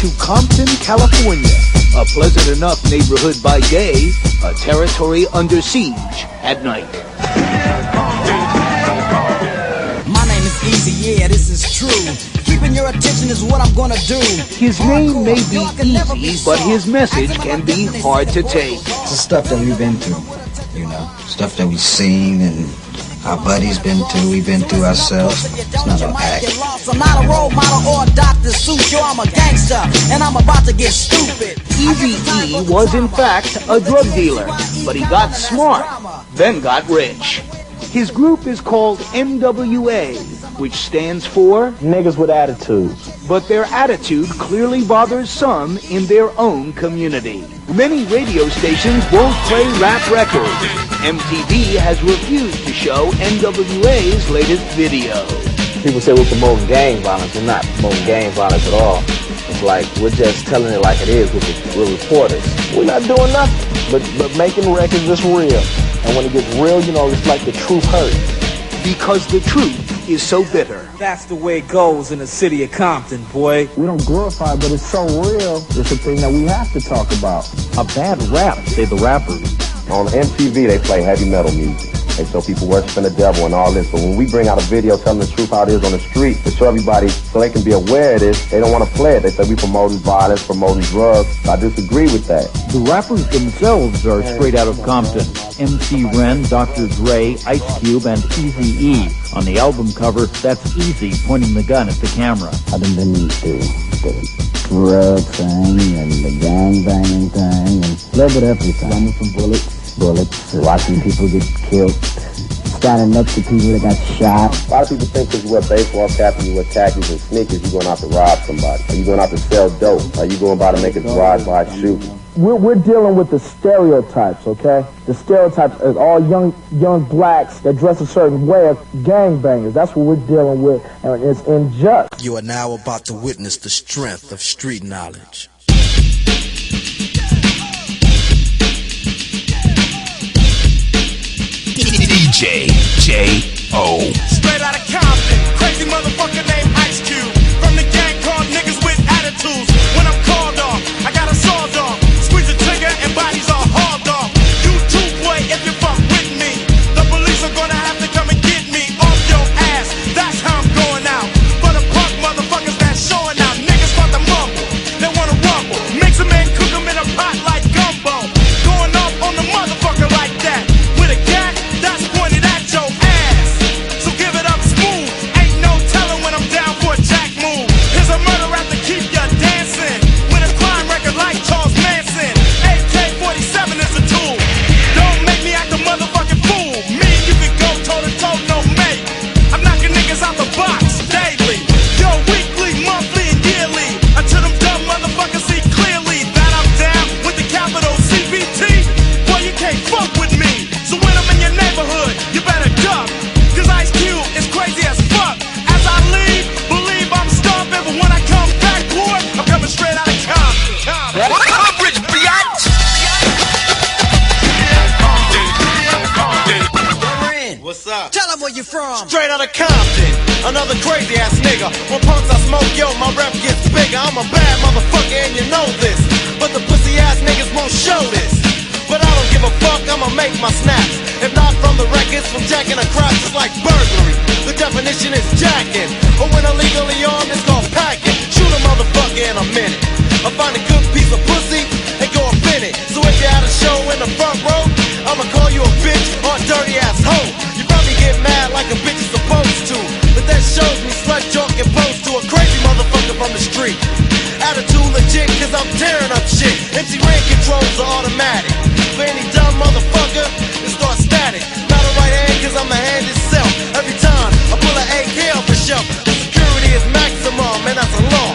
to Compton, California, a pleasant enough neighborhood by day, a territory under siege at night. My name is Easy, yeah, this is true. Keeping your attention is what I'm gonna do. His name may be easy, but his message can be hard to take. It's the stuff that we've been through, you know, stuff that we've seen and our buddies been through, we've been through ourselves. It's not an act. I'm not a role model or a Dr. Seuss, yo, I'm a gangster, and I'm about to get stupid. Eazy-E was in fact a drug dealer, but he got smart, then got rich. His group is called N.W.A, which stands for Niggas with Attitudes. But their attitude clearly bothers some in their own community. Many radio stations won't play rap records. MTV has refused to show N.W.A.'s latest video. People say we're promoting gang violence. We're not promoting gang violence at all. It's like we're just telling it like it is. We're reporters. We're not doing nothing but making records that's real. And when it gets real, you know, it's like the truth hurts. Because the truth is so bitter. That's the way it goes in the city of Compton, boy. We don't glorify it, but it's so real. It's a thing that we have to talk about. A bad rap, say the rappers. On MTV, they play heavy metal music. They show people worshiping the devil and all this. But when we bring out a video telling the truth how it is on the street, to show everybody so they can be aware of this, they don't want to play it. They say we promoting violence, promoting drugs. I disagree with that. The rappers themselves are straight out of Compton. MC Ren, Dr. Dre, Ice Cube, and Eazy-E. On the album cover, that's Easy pointing the gun at the camera. I've been into the drug thing and the gang banging thing and a little bit of everything. Running from bullets, watching people get killed, standing next to people that got shot. A lot of people think because you wear baseball cap and you wear khakis and sneakers, you're going out to rob somebody. Are you going out to sell dope? Are you going out to make a drive-by shooting? We're dealing with the stereotypes, okay? The stereotypes is all young blacks that dress a certain way of gangbangers. That's what we're dealing with, and it's unjust. You are now about to witness the strength of street knowledge. DJ J.O. Straight out of Compton, crazy motherfucker named Ice Cube. From the gang called Niggas with Attitudes. When I'm called off, I got a sawed off. Squeeze the trigger and bodies are hauled off. You too, boy, if you fuck with me. The police are gonna have to come and get me off your ass. That's how I'm going out. For the punk motherfuckers that's showing out. Niggas start to mumble, they wanna rumble. Mix them and cook them in a pot like gumbo. Going off on the motherfucker like that. With a gat that's pointed at your ass. So give it up smooth. Ain't no telling when I'm down for a jack move. Here's a murder rap to keep ya dancing. With a crime record like Charles Manson. AK-47 is a tool. Don't make me act a motherfucking fool. Me and you can go toe to toe, no mate. I'm knocking niggas out the box daily. Yo, weekly, monthly, and yearly. Until them dumb motherfuckers see clearly that I'm down with the capital CBT. Boy, you can't fuck with me. So when I'm in your neighborhood, you better duck. Cause Ice Cube is crazy as fuck. As I leave, believe I'm stomping. But when I come back, boy, I'm coming straight out of Compton. Coverage, biatch! What's up? Tell them where you from. Straight out of Compton, another crazy ass nigga. When punks I smoke, yo, my rep gets bigger. I'm a bad motherfucker and you know this. But the pussy ass niggas won't show this. But I don't give a fuck, I'ma make my snaps. If not from the records, from jacking across, it's like burglary. The definition is jacking. Or when illegally armed, it's called packing. Shoot a motherfucker in a minute. I find a good piece of pussy and go up in it. So if you had a show in the front row, I'ma call you a bitch or a dirty ass hoe. You probably get mad like a bitch is supposed to. But that shows me slut joke and pose to a crazy motherfucker from the street. Attitude legit, cause I'm tearing up shit. MC Ren controls are automatic. For any dumb motherfucker, it starts static. Not a right hand, cause I'm the hand itself. Every time I pull an AK off the shelf, the security is maximum, and that's a law.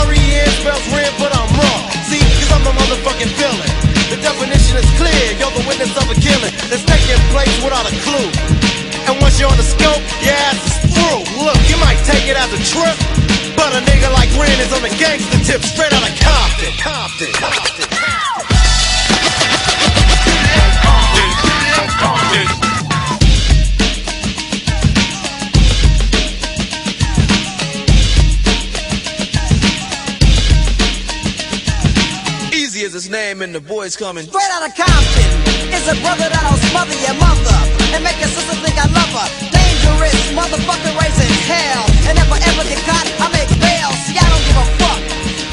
R-E-N spells Ren, but I'm wrong. See, cause I'm the motherfucking villain. The definition is clear, you're the witness of a killing that's taking place without a clue. And once you're on the scope, your ass is through. Look, you might take it as a trip, but a nigga like Ren is on the gangster tip, straight out of Compton. Compton. Compton. is his name, and the boy's coming. Straight out of Compton is a brother that'll smother your mother and make your sister think I love her. Dangerous motherfucker raising hell, and if I ever get caught, I make bail. See, I don't give a fuck.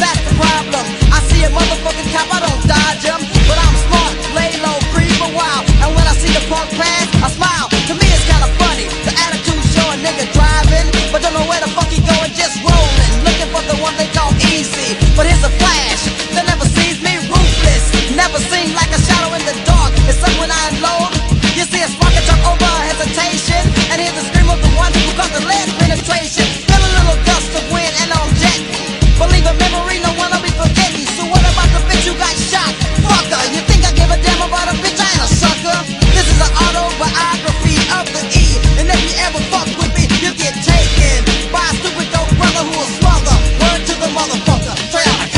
That's the problem. I see a motherfucking cop, I don't dodge him, but I'm smart, lay low, creep a while, and when I see the punk pass, I smile. To me, it's kind of funny. The attitude show a nigga driving, but don't know where the fuck he going, just rolling, looking for the one they call easy. But here's a flash that never sees me, ruthless. Never seemed like a shadow in the dark. It's up when I unload. You see a spark and jump over hesitation, and hear the scream of the one who caused the lead penetration. Feel a little gust of wind and I'm jetting. Believe a memory, no one will be forgetting. So what about the bitch who got shot? Fucker, you think I give a damn about a bitch? I ain't a sucker. This is an autobiography of the E, and if you ever fuck with me, you get taken by a stupid dope brother who will smother. Word to the motherfucker, straight out of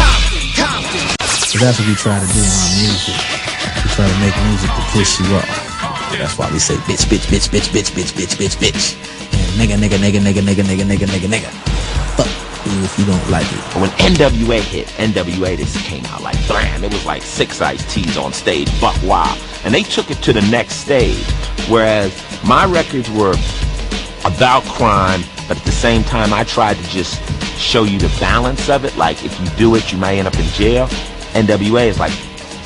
Compton. So that's what we try to do in our music. We try to make music to piss you off. That's why we say bitch, bitch, bitch, bitch, bitch, bitch, bitch, bitch, bitch. And nigga, nigga, nigga, nigga, nigga, nigga, nigga, nigga, nigga. Fuck you if you don't like it. When N.W.A hit, N.W.A this came out like blam. It was like 6 Ice T's on stage, buck wild. And they took it to the next stage. Whereas my records were about crime, but at the same time I tried to just show you the balance of it. Like if you do it, you may end up in jail. N.W.A is like,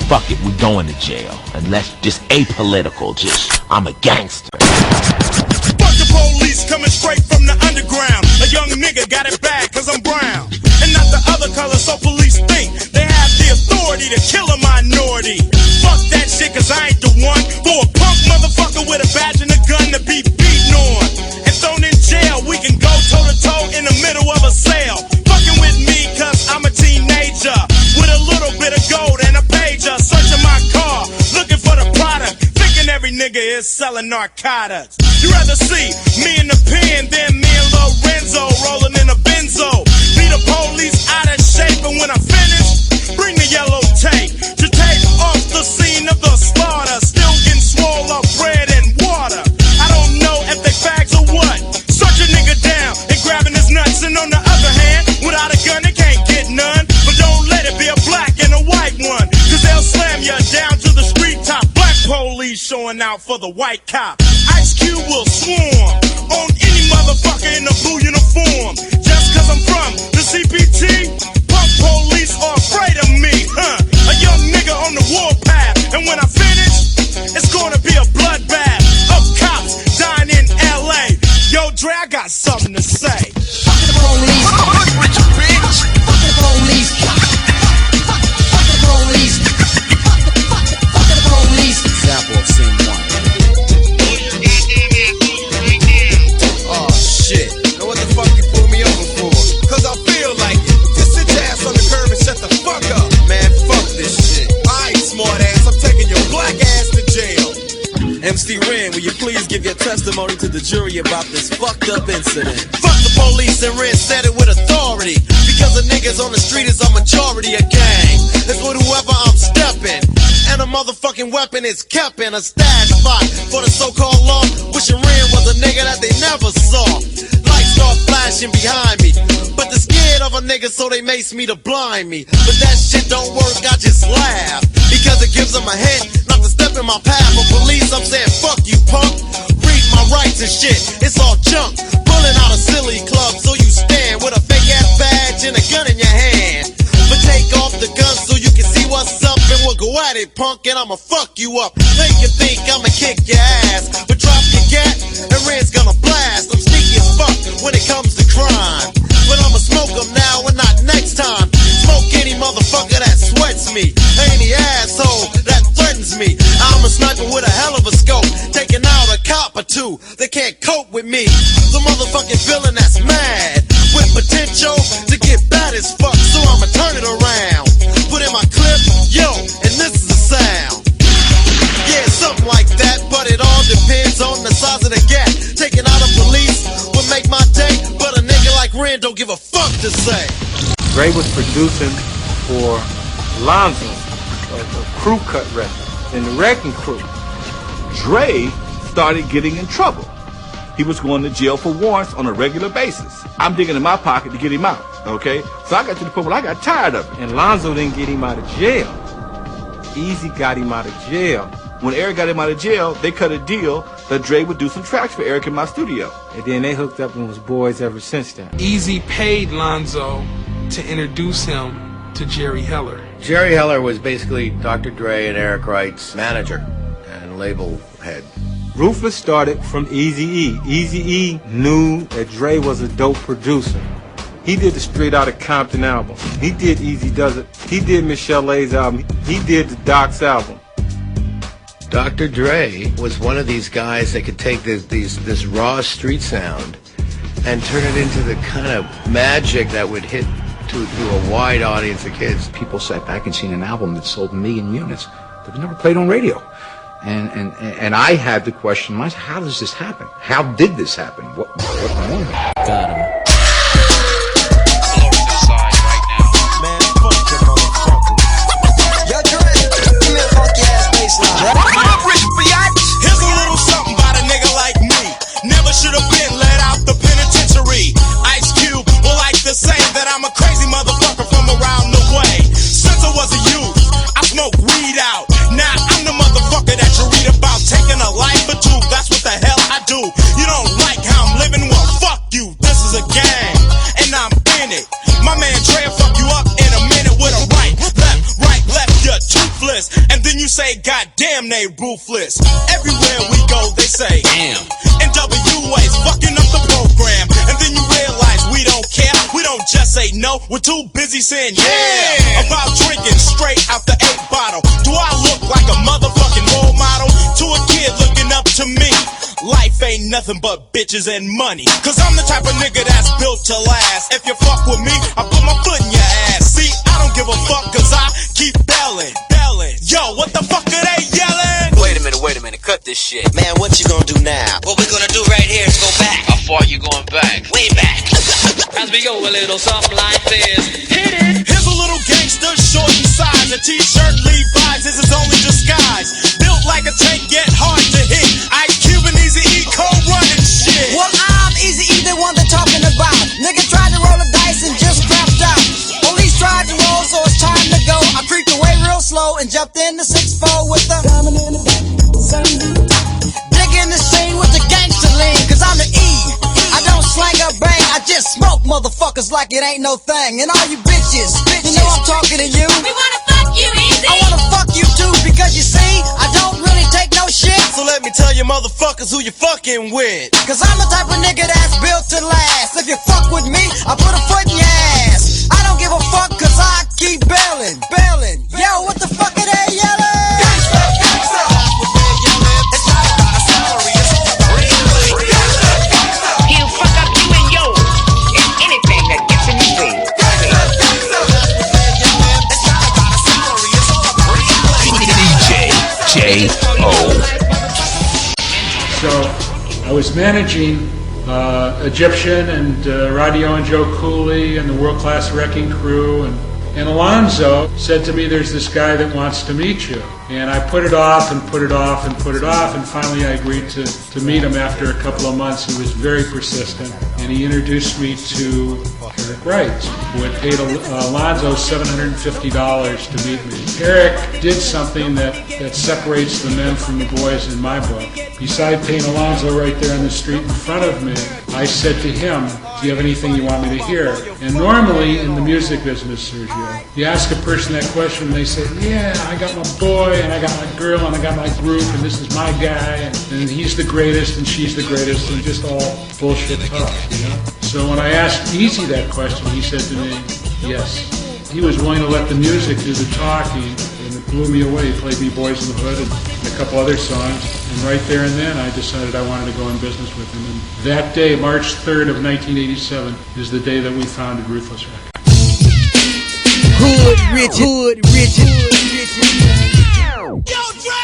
fuck it, we're going to jail. And let's just apolitical, just, I'm a gangster. Fuck the police coming straight from the underground. A young nigga got it bad cause I'm brown. And not the other color, so police think they have the authority to kill a minority. Fuck that shit cause I ain't the one for a punk motherfucker with a badge and a gun to be beaten on and thrown in jail. We can go toe to toe in the middle of a sale. Fucking with me cause I'm a teenager with a little bit of gold and a pager. Searching my car, looking for the product, thinking every nigga is selling narcotics. You rather see me in the pen than me and Lorenzo rolling in a benzo. Be the police out of shape, and when I finish, bring the yellow tape to take off the scene of the slaughter. Still getting swole up bread and water. I don't know if they fags or what. Search a nigga down and grabbing his nuts, and on the other hand, without a gun they can't get none. But don't let it be a black and a white one, cause they'll slam you down to the street top. Black police showing out for the white cop. Ice Cube will swarm on any motherfucker in a blue uniform. Just cause I'm from the CPT, punk police are afraid of me, huh? A young nigga on the warpath, and when I finish, it's gonna be a bloodbath of cops dying in LA. Yo, Dre, I got something to say. Fuck the police. Fuck the police. Fuck the police. Fuck the police. Fuck the police. Example of scene 1. Oh shit. Now what the fuck you pull me over for? Cause I feel like it. Just sit your ass on the curb and shut the fuck up. Man, fuck this shit. Alright, smart ass, I'm taking your black ass to jail. MC Ren, will you please give your testimony to the jury about this fucked up incident? Fuck the police, and Ren said it with authority. Because the niggas on the street is a majority of gang. It's with whoever I'm stepping. And a motherfucking weapon is kept in a stash spot for the so-called law. Wishing Ren was a nigga that they never saw. Lights start flashing behind me, but they're scared of a nigga, so they mace me to blind me. But that shit don't work, I just laugh, because it gives them a hint not to step in my path. For police, I'm saying fuck you, punk. Read my rights and shit, it's all junk. Pulling out a silly club, so you stand with a fake ass badge and a gun in your hand. But take off the gun so you can see what's up, and we'll go at it, punk, and I'ma fuck you up. Make you think I'ma kick your ass, but drop your gat, and Red's gonna blast. I'm sneaky as fuck when it comes to crime, but I'ma smoke them now and not next time. Smoke any motherfucker that sweats me, any asshole that threatens me. I'm a sniper with a hell of a scope, taking out a cop or two that can't cope with me. The motherfucking villain that's mad, with potential to get bad as fuck, so I'ma turn it around. Put in my clip, yo, and this is the sound. Yeah, something like that, but it all depends on the size of the gap. Taking out a police would make my day, but a nigga like Ren don't give a fuck to say. Dre was producing for Lonzo, a crew cut record, and the Wrecking Crew. Dre started getting in trouble. He was going to jail for warrants on a regular basis. I'm digging in my pocket to get him out, okay? So I got to the point where I got tired of it. And Lonzo didn't get him out of jail. Easy got him out of jail. When Eric got him out of jail, they cut a deal that Dre would do some tracks for Eric in my studio. And then they hooked up and was boys ever since then. Easy paid Lonzo to introduce him to Jerry Heller. Jerry Heller was basically Dr. Dre and Eric Wright's manager and label head. Ruthless started from Eazy-E. Eazy-E knew that Dre was a dope producer. He did the Straight Outta Compton album. He did Easy Does It. He did Michelle A's album. He did the Doc's album. Dr. Dre was one of these guys that could take this raw street sound and turn it into the kind of magic that would hit to a wide audience of kids. People sat back and seen an album that sold 1 million units that was never played on radio. And I had to question myself, how does this happen? How did this happen? What wrong? Got him. Here's a little something about a nigga like me. Never should have been let out the penitentiary. Ice Cube will like to say that I'm a crazy motherfucker from around the way. Since I was a youth, I smoked weed out. Now I'm the motherfucker that you read about, taking a life or two. That's what the hell I do. You don't like how I'm living? Well, fuck you. This is a gang, and I'm in it. My man Dre will fuck you up in a minute with a right, left, you're toothless. And then you say, goddamn, they ruthless. Everywhere we go, they say, damn. N.W.A.'s fucking up the program. And then you realize we don't care. We don't just say no. We're too busy saying yeah. About drinking straight out the 8 bottle. Do I look like a motherfucking role model to a kid looking up to me? Life ain't nothing but bitches and money. Cause I'm the type of nigga that's built to last. If you fuck with me, I put my foot in your ass. See, I don't give a fuck cause I keep belling. Yo, what the fuck are they yelling? Wait a minute, cut this shit. Man, what you gonna do now? What we're gonna do right here is go back. How far you going back? Way back. As we go a little something like this. Hit it! Here's a little gangster, short in size. A t-shirt Levi's is his only disguise. Built like a tank, yet hard to hit. Ice Cube and Eazy-E, cold running shit. Well, I'm Eazy-E, the one they're talking about. Nigga tried to roll the dice and just crapped out. Police tried to roll, so it's time to go. I creeped away real slow and jumped in the 6-4 with the diamond in the back. Digging the scene with the gangster lean, cause I'm the E. I don't slang or bang, I just smoke motherfuckers like it ain't no thing. And all you bitches, you know I'm talking to you. We wanna fuck you, Easy. I wanna fuck you too, because you see, I don't really take no shit. So let me tell you motherfuckers who you fucking with. Cause I'm the type of nigga that's built to last. If you fuck with me, I put a foot in your ass. I don't give a fuck cause I keep bailing. Yo, what the fuck are they yelling? Gangsta, gangsta. It's not about a salary, it's all about real. He'll fuck up you and yours. And anything that gets in his way. It's not about a salary, it's all about real. DJ J.O. So I was managing Egyptian and Radio and Joe Cooley and the World Class Wrecking Crew, and Alonzo said to me, there's this guy that wants to meet you. And I put it off and put it off and put it off, and finally I agreed to meet him after a couple of months. He was very persistent, and he introduced me to Eric Wright, who had paid Alonzo $750 to meet me. Eric did something that separates the men from the boys in my book. Besides paying Alonzo right there on the street in front of me, I said to him, do you have anything you want me to hear? And normally in the music business, Sergio, you ask a person that question and they say, yeah, I got my boy and I got my girl and I got my group and this is my guy and he's the greatest and she's the greatest, and just all bullshit talk, you know? So when I asked Easy that question, he said to me, yes. He was willing to let the music do the talking, and it blew me away. He played me Boys in the Hood and a couple other songs, and right there and then I decided I wanted to go in business with him. And that day, March 3rd of 1987, is the day that we founded Ruthless Records. Hood rich. Yo, Dre!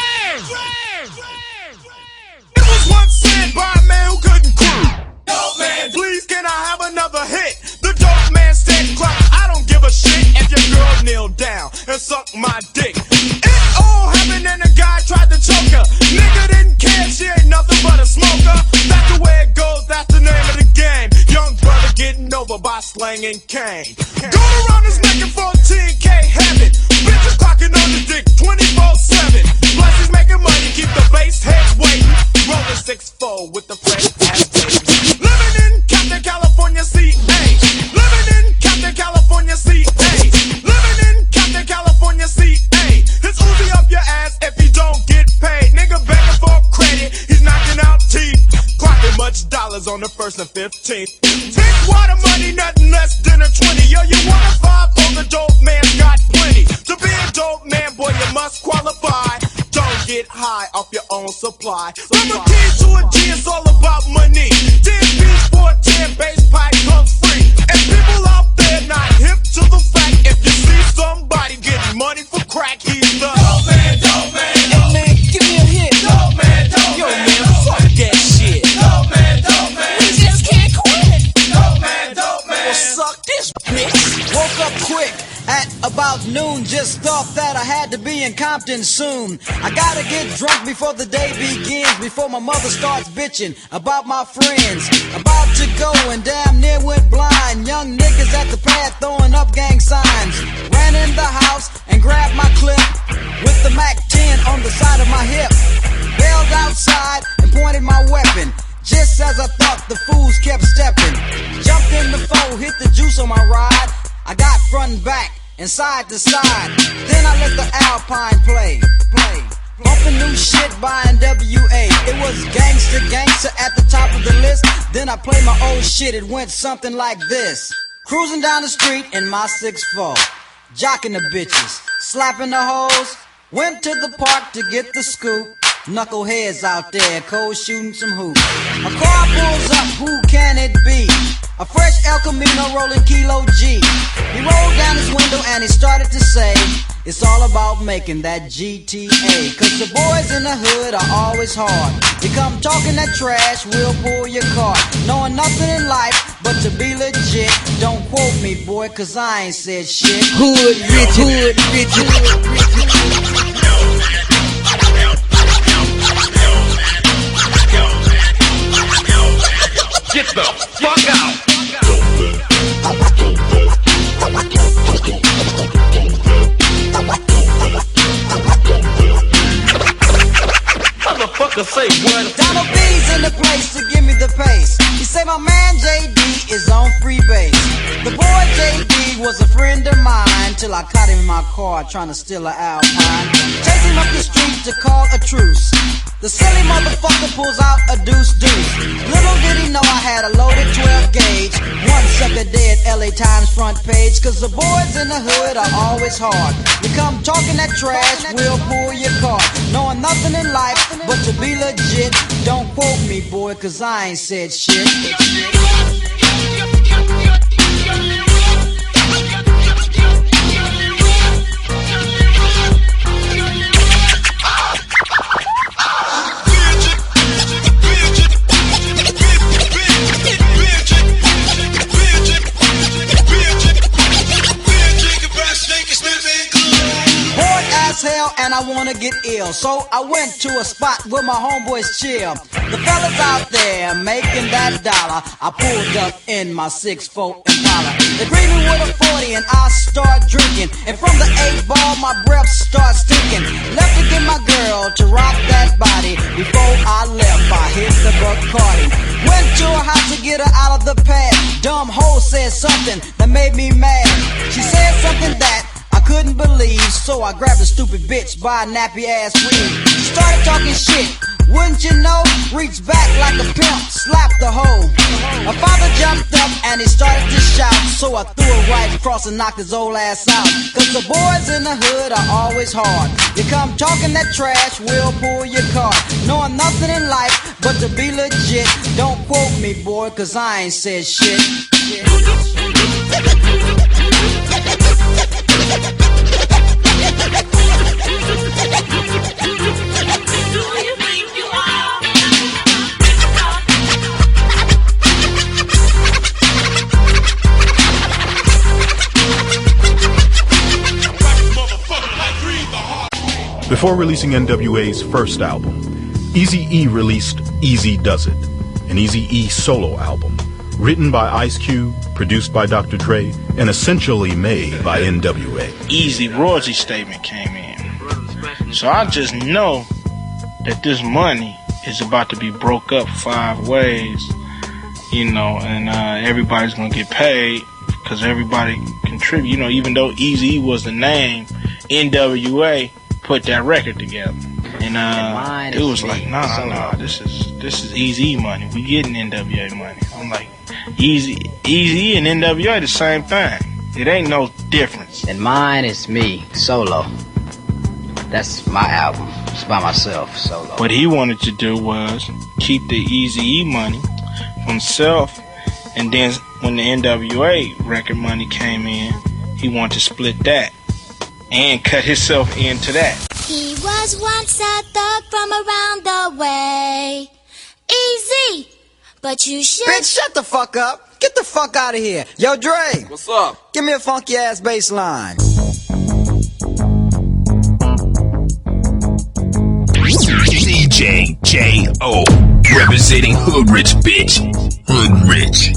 It was once said by a man who couldn't quit. Yo, man, please can I have another hit? The dope man said, cry, I don't give a shit if your girl kneel down and suck my dick. It all happened and the guy tried to choke her. Nigga didn't care, she ain't nothing but a smoker. That's the way it goes, that's the name of the game. Young brother getting over by slanging cane. Going around this nigga 14K habit. Bitches clocking on the dick 24 on the 1st and 15th. Take water money, nothing less than a 20. Yo, you want a 5? Oh, the dope man got plenty. To be a dope man, boy, you must qualify. Don't get high off your own supply. From a kid to a G, it's all about money. 10 beats for a 10 bass pipe comes free. And people out there not hip to the fact, if you see somebody getting money for crack, he's the dope man, dope man. Hey man, give me a hit. Dope man, dope Yo man. man, fuck that shit. Dope man, dope man. We just can't quit. Dope man, dope man. Well, suck this bitch. Woke up quick at about noon. Just thought that I had to be in Compton soon. I gotta get drunk before the day begins, before my mother starts bitching about my friends. About to go and damn near went blind. Young niggas at the pad throwing up gang signs. Ran in the house and grabbed my clip with the Mac 10 on the side of my hip. Bailed outside and pointed my weapon. Just as I thought, the fools kept stepping. Jumped in the foe, hit the juice on my ride. I got front and back and side to side. Then I let the Alpine play. Bumping new shit by N.W.A. It was gangster at the top of the list. Then I played my old shit, it went something like this. Cruising down the street in my 6'4", jocking the bitches, slapping the hoes. Went to the park to get the scoop. Knuckleheads out there, cold shooting some hoops. A car pulls up, who can it be? A fresh El Camino rolling Kilo G. He rolled down his window and he started to say, it's all about making that GTA. Cause the boys in the hood are always hard. You come talking that trash, we'll pull your card. Knowing nothing in life but to be legit. Don't quote me, boy, cause I ain't said shit. Hood rich, hood rich, hood rich. Get the fuck out! Motherfucker say what? Donald B's in the place to give me the pace. He say my man JD is on free base. The boy JD was a friend of mine till I caught him in my car trying to steal an Alpine. Chase him up the street to call a truce. The silly motherfucker pulls out a deuce. Little did he know I had a loaded 12 gauge. One sucker dead, LA Times front page. Cause the boys in the hood are always hard. You come talking that trash, we'll pull your card. Knowing nothing in life but to be legit. Don't quote me, boy, cause I ain't said shit. Hell, and I wanna get ill, so I went to a spot where my homeboys chill. The fellas out there making that dollar. I pulled up in my 6'4" Impala. They greet me with a 40 and I start drinking. And from the 8-ball, my breath starts stinking. Left to get my girl to rock that body. Before I left, I hit the Bacardi. Went to her house to get her out of the pad. Dumb hoe said something that made me mad. She said something that I couldn't believe, so I grabbed a stupid bitch by a nappy ass weave. She started talking shit, wouldn't you know? Reached back like a pimp, slapped the hoe. My father jumped up and he started to shout, so I threw her right across and knocked his old ass out. Cause the boys in the hood are always hard. You come talking that trash, we'll pull your card. Knowing nothing in life but to be legit. Don't quote me, boy, cause I ain't said shit. Before releasing N.W.A.'s first album, Eazy-E released Easy Does It, an Eazy-E solo album, written by Ice Cube, produced by Dr. Dre, and essentially made by N.W.A. Easy royalty statement came in. So I just know that this money is about to be broke up 5 ways, you know, and everybody's gonna get paid because everybody contribute. You know, even though Eazy was the name, N.W.A. put that record together. And it was like, nah, this is Eazy money. We getting N.W.A. money. I'm like, Eazy and N.W.A. the same thing. It ain't no difference. And mine is me, solo. That's my album. It's by myself, solo. What he wanted to do was keep the Eazy money for himself, and then when the N.W.A. record money came in, he wanted to split that and cut himself into that. He was once a thug from around the way. Easy, but you should. Bitch, shut the fuck up. Get the fuck out of here. Yo, Dre. What's up? Give me a funky ass bass line. DJ J.O. representing Hood Rich, bitch. Hood Rich.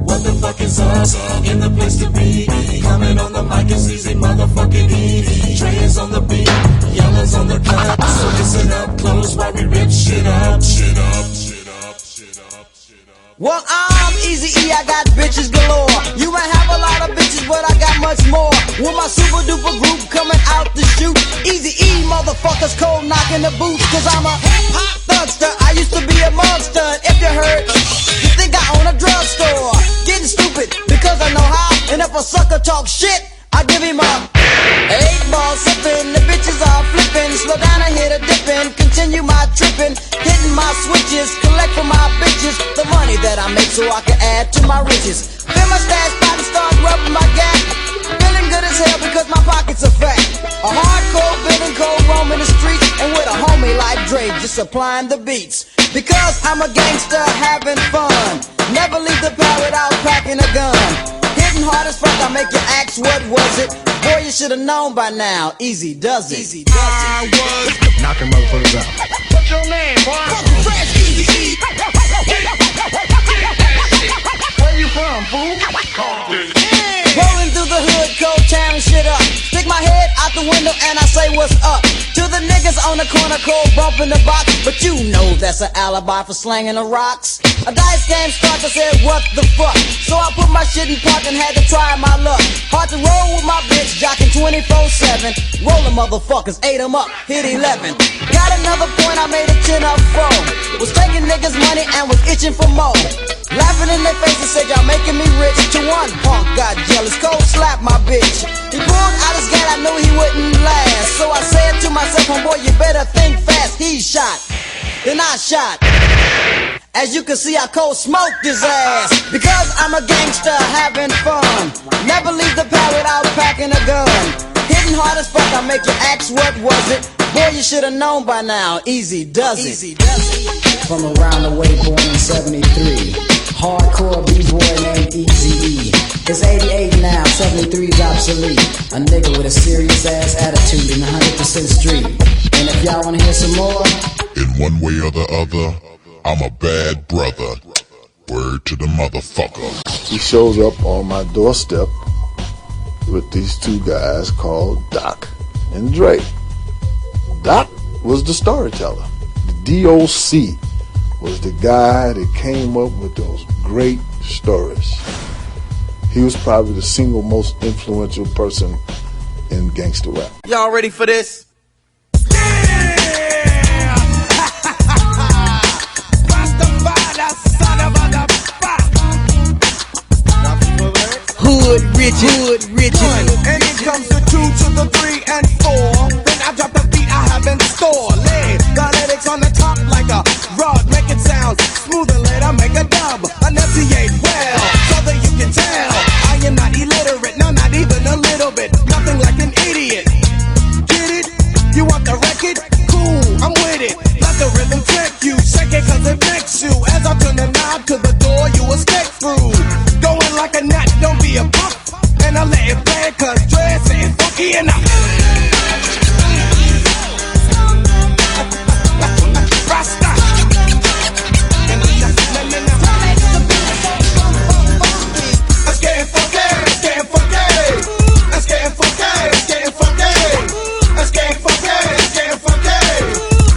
What the fuck is us? In the place to be. Coming on the mic is easy, motherfucking easy. Trey is on the beat, Yellow's on the cut. So listen up close while we rip shit up. Shit up, shit up, shit up, shit up. Well, I'm Eazy-E, I got bitches galore. You might have a lot of bitches, but I got much more. With my super duper group coming out to shoot. Eazy-E, motherfuckers cold knocking the boots. Cause I'm a hip-hop thugster, I used to be a monster. If you heard, you think I own a drugstore. Getting stupid, because I know how. And if a sucker talk shit, I give him a 8-ball sipping. The bitches are flipping. Slow down and hit a dipping. Continue my tripping. Hitting my switches. Collect for my bitches the money that I make so I can add to my riches. Fill my stash spot and start rubbing my gap. Feeling good as hell because my pockets are fat. A hardcore building code roaming the streets. And with a homie like Dre just supplying the beats. Because I'm a gangster having fun. Never leave the pad without packing a gun. Hitting hard as fuck, I make you ask what was it. Boy, you should've known by now. Easy does it. Easy does it. I was knocking motherfuckers out. What's your name, boy? Fucking fresh Eazy-E. Where you from, fool? Rolling through the hood, cold tearing shit up. Stick my head out the window and I say what's up. To the niggas on the corner, cold bumping the box. But you know that's an alibi for slanging the rocks. A dice game starts, I said what the fuck. So I put my shit in park and had to try my luck. Hard to roll with my bitch, jocking 24/7. Rolling motherfuckers, 8 'em up, hit 11. Got another point, I made a 10 up phone. Was taking niggas money and was itching for more. Laughing in their faces, said y'all making me rich. To one punk got jealous, cold slapped my bitch. He pulled out his gun, I knew he wouldn't last. So I said to myself, homeboy, you better think fast. He shot, then I shot. As you can see, I cold smoked his ass. Because I'm a gangster having fun. Never leave the pad without packing a gun. Hitting hard as fuck, I make you ask what was it. Boy, you should've known by now. Easy does it. Easy does it. From around the way, born in 73. Hardcore B-boy named Eazy-E. It's 88 now, 73's obsolete. A nigga with a serious ass attitude in 100% street. And if y'all wanna hear some more, in one way or the other, I'm a bad brother. Word to the motherfucker. He shows up on my doorstep with these two guys called Doc and Dre. Doc was the storyteller. The DOC was the guy that came up with those great stories. He was probably the single most influential person in gangster rap. Y'all ready for this? Hood riches. And it comes to 2 to the 3 and 4. Then I drop the beat I have in store. Lay the lyrics on the top like a rug. Make it sound smooth and later make a dub. Enunciate well, so that you can tell I am not illiterate, no, not even a little bit. Nothing like an idiot. Get it? You want the record? Cool, I'm with it. Let the rhythm trick you. Shake it cause it makes you. As I turn the knob to the door, you escape through. Going like a gnat, don't be a punk. And I let it play cause Dre saying funky enough. Rasta. Let's get funky, let's get funky. Let's get funky, let's get funky. Let's get funky, let's get funky.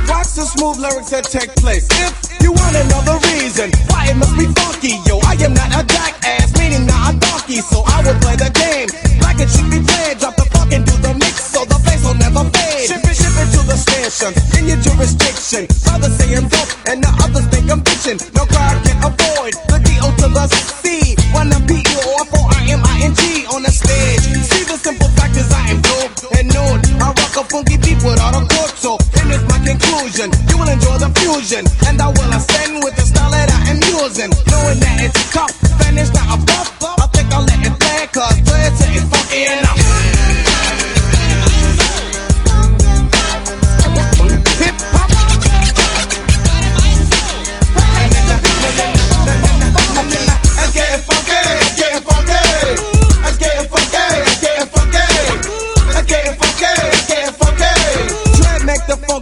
Watch the smooth lyrics that take place. If you want another reason why it must be funky, yo, I am not a jackass, meaning not a donkey, so I will play the game like it should be played. Drop the funk and do the mix so the bass will never fade. Ship it to the stand conditions in your jurisdiction. Others say I'm dope and the others think I'm bitchin'. No crowd can avoid the D.O. to the C. When I'm P-E-O-R-I-M-I-N-G on the stage. See the simple fact is I am dope and known. I rock a funky beat without a chord, so and it's my conclusion. You will enjoy the fusion, and I will ascend with the style that I am using. Knowing that it's tough, and it's not a buff. I think I'll let it play, cause it's funky enough.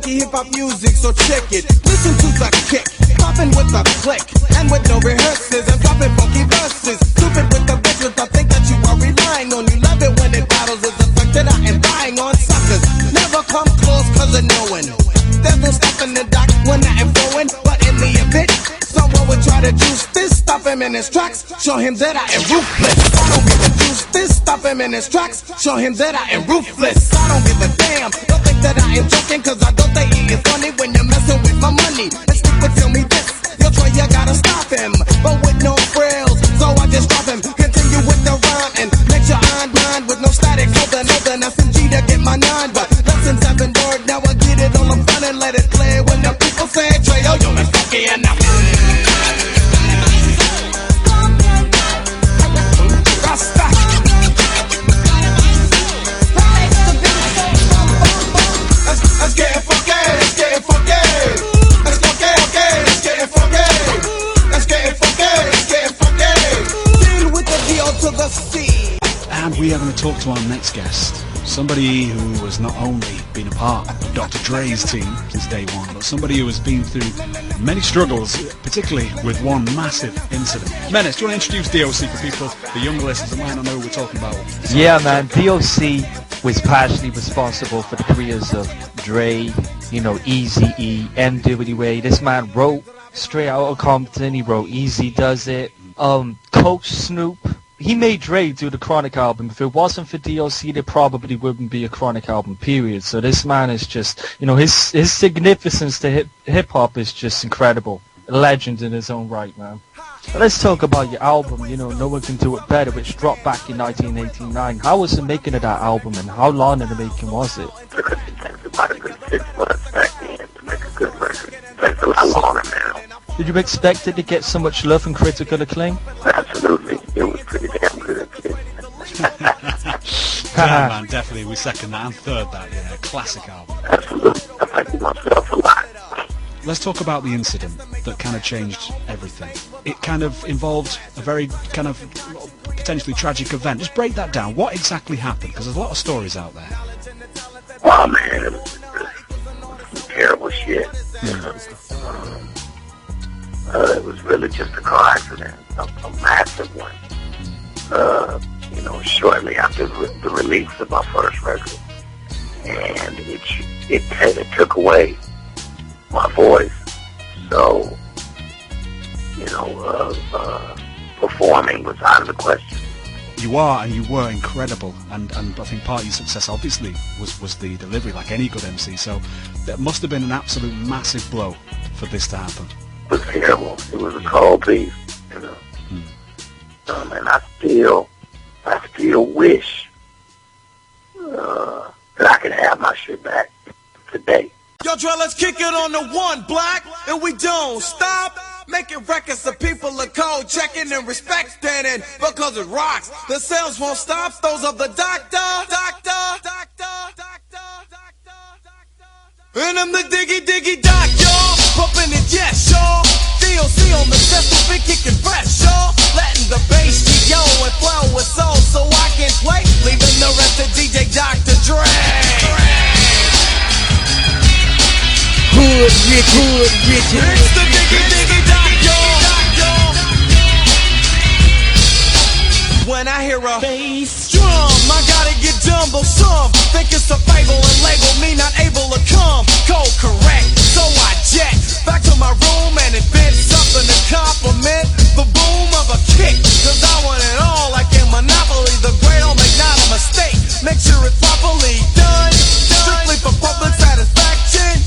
Hip-hop music, so check it. Listen to the kick, popping with a click, and with no rehearsals, and dropping funky verses. Stupid with the bitches, I think that you are relying on. You love it when it battles, it's the fact that I am buying on suckers. Never come close, cause of knowing. There's no stopping the doc when I am flowing, but in the event, someone would try to juice this, stop him in his tracks, show him that I am ruthless. I don't give a juice this, stop him in his tracks, show him that I am ruthless. I don't give a damn, don't think that I am joking, cause I don't think it is funny when you're messing with my money. And stupid tell me this, you're trying, you gotta stop him, but with no frills, so I just drop him. Continue with the rhyme and let your mind with no static, hold another SMG to get my 9, but lessons have been learned, now I get it all in front and let it play. When the people say, Trey, yo, it's funky enough. Let's get it funky, let's get it funky. Let's get it funky. Let's get it funky, let's get it funky. Deal with the D.O. to the C. And we are going to talk to our next guest. Somebody who has not only been a part of Dr. Dre's team since day one, but somebody who has been through many struggles, particularly with one massive incident. Menace, do you want to introduce DOC for people, the young listeners that might not know who we're talking about? Yeah, man, DOC was partially responsible for the careers of Dre, you know, Eazy-E, N.W.A. This man wrote straight out of Compton. He wrote Easy Does It. Coach Snoop. He made Dre do the Chronicle album. If it wasn't for DOC, there probably wouldn't be a Chronicle album, period. So this man is just, you know, his significance to hip-hop is just incredible. A legend in his own right, man. But let's talk about your album, you know, No One Can Do It Better, which dropped back in 1989. How was the making of that album, and how long in the making was it? Because it takes about a good 6 months back then to make a good record. It takes a lot longer now. Did you expect it to get so much love and critical acclaim? Absolutely. It was pretty damn good. Yeah, man, definitely. We second that and third that, yeah. Classic album. Absolutely. I like myself a lot. Let's talk about the incident that kind of changed everything. It kind of involved a very kind of potentially tragic event. Just break that down. What exactly happened? Because there's a lot of stories out there. Oh, man, it was some terrible shit. It was really just a car accident, a massive one. You know, shortly after the release of my first record. And it took away my voice. So, you know, performing was out of the question. You are, and you were incredible, and I think part of your success obviously was the delivery, like any good MC, so that must have been an absolute massive blow for this to happen. It was terrible. It was a cold piece, you know. And I still wish that I could have my shit back today. Yo, Dre, let's kick it on the one block, and we don't stop. Making records so people are cold, checking and respecting it because it rocks. The sales won't stop, those of the doctor. And I'm the diggy doc, y'all. Pumping it, yes, y'all. DOC on the test, we've been kicking fresh, y'all. Letting the bass be yo and flow with soul so I can play. Leaving the rest to DJ Dr. Dre. Hood rich. It's the diggy doc, y'all. When I hear a bass drum, I gotta get dumbo some. Think it's a fable and label me not able to come. Cold correct, so I jet back to my room and invent something to compliment the boom of a kick. Cause I want it all like in Monopoly. The great don't make not a mistake. Make sure it's properly done. Strictly for public satisfaction.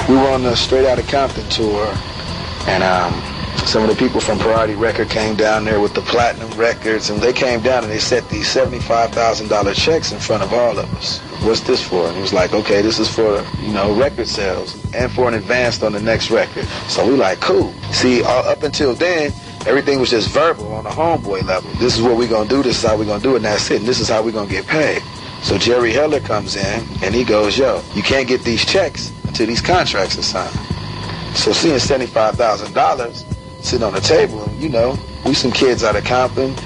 We were on the Straight Outta Compton tour, and some of the people from Priority Record came down there with the platinum records, and they came down and they set these $75,000 checks in front of all of us. What's this for? And it was like, okay, this is for, record sales and for an advance on the next record. So we like, cool. See, up until then, everything was just verbal on a homeboy level. This is what we're going to do, this is how we're going to do it, and that's it, and this is how we're going to get paid. So Jerry Heller comes in, and he goes, yo, you can't get these checks until these contracts are signed. So seeing $75,000 sitting on the table, and we some kids out of Compton.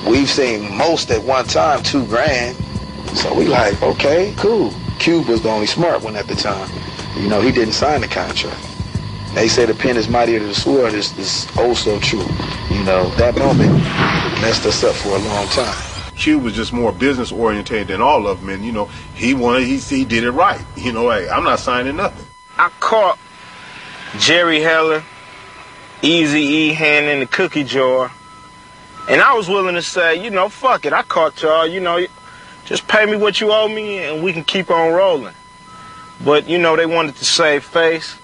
We've seen most at one time, $2,000. So we like, okay, cool. Cube was the only smart one at the time. He didn't sign the contract. They say the pen is mightier than the sword is oh so true. That moment messed us up for a long time. Cube was just more business oriented than all of them, and he did it right. Hey, I'm not signing nothing. I caught Jerry Heller, Eazy-E handing the cookie jar, and I was willing to say, fuck it, I caught y'all, just pay me what you owe me and we can keep on rolling. But, they wanted to save face.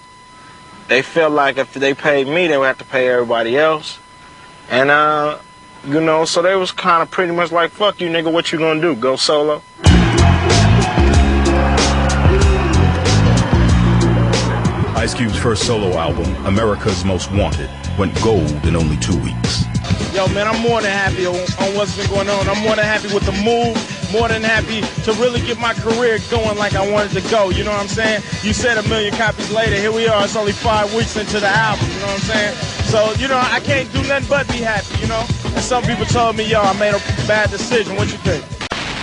They felt like if they paid me, they would have to pay everybody else. And, so they was kind of pretty much like, fuck you, nigga, what you gonna do? Go solo? Ice Cube's first solo album, America's Most Wanted, went gold in only 2 weeks. Yo, man, I'm more than happy on what's been going on. I'm more than happy with the move, more than happy to really get my career going like I wanted to go, you know what I'm saying? You said 1 million copies later, here we are, it's only 5 weeks into the album, you know what I'm saying? So, I can't do nothing but be happy, And some people told me, yo, I made a bad decision. What you think?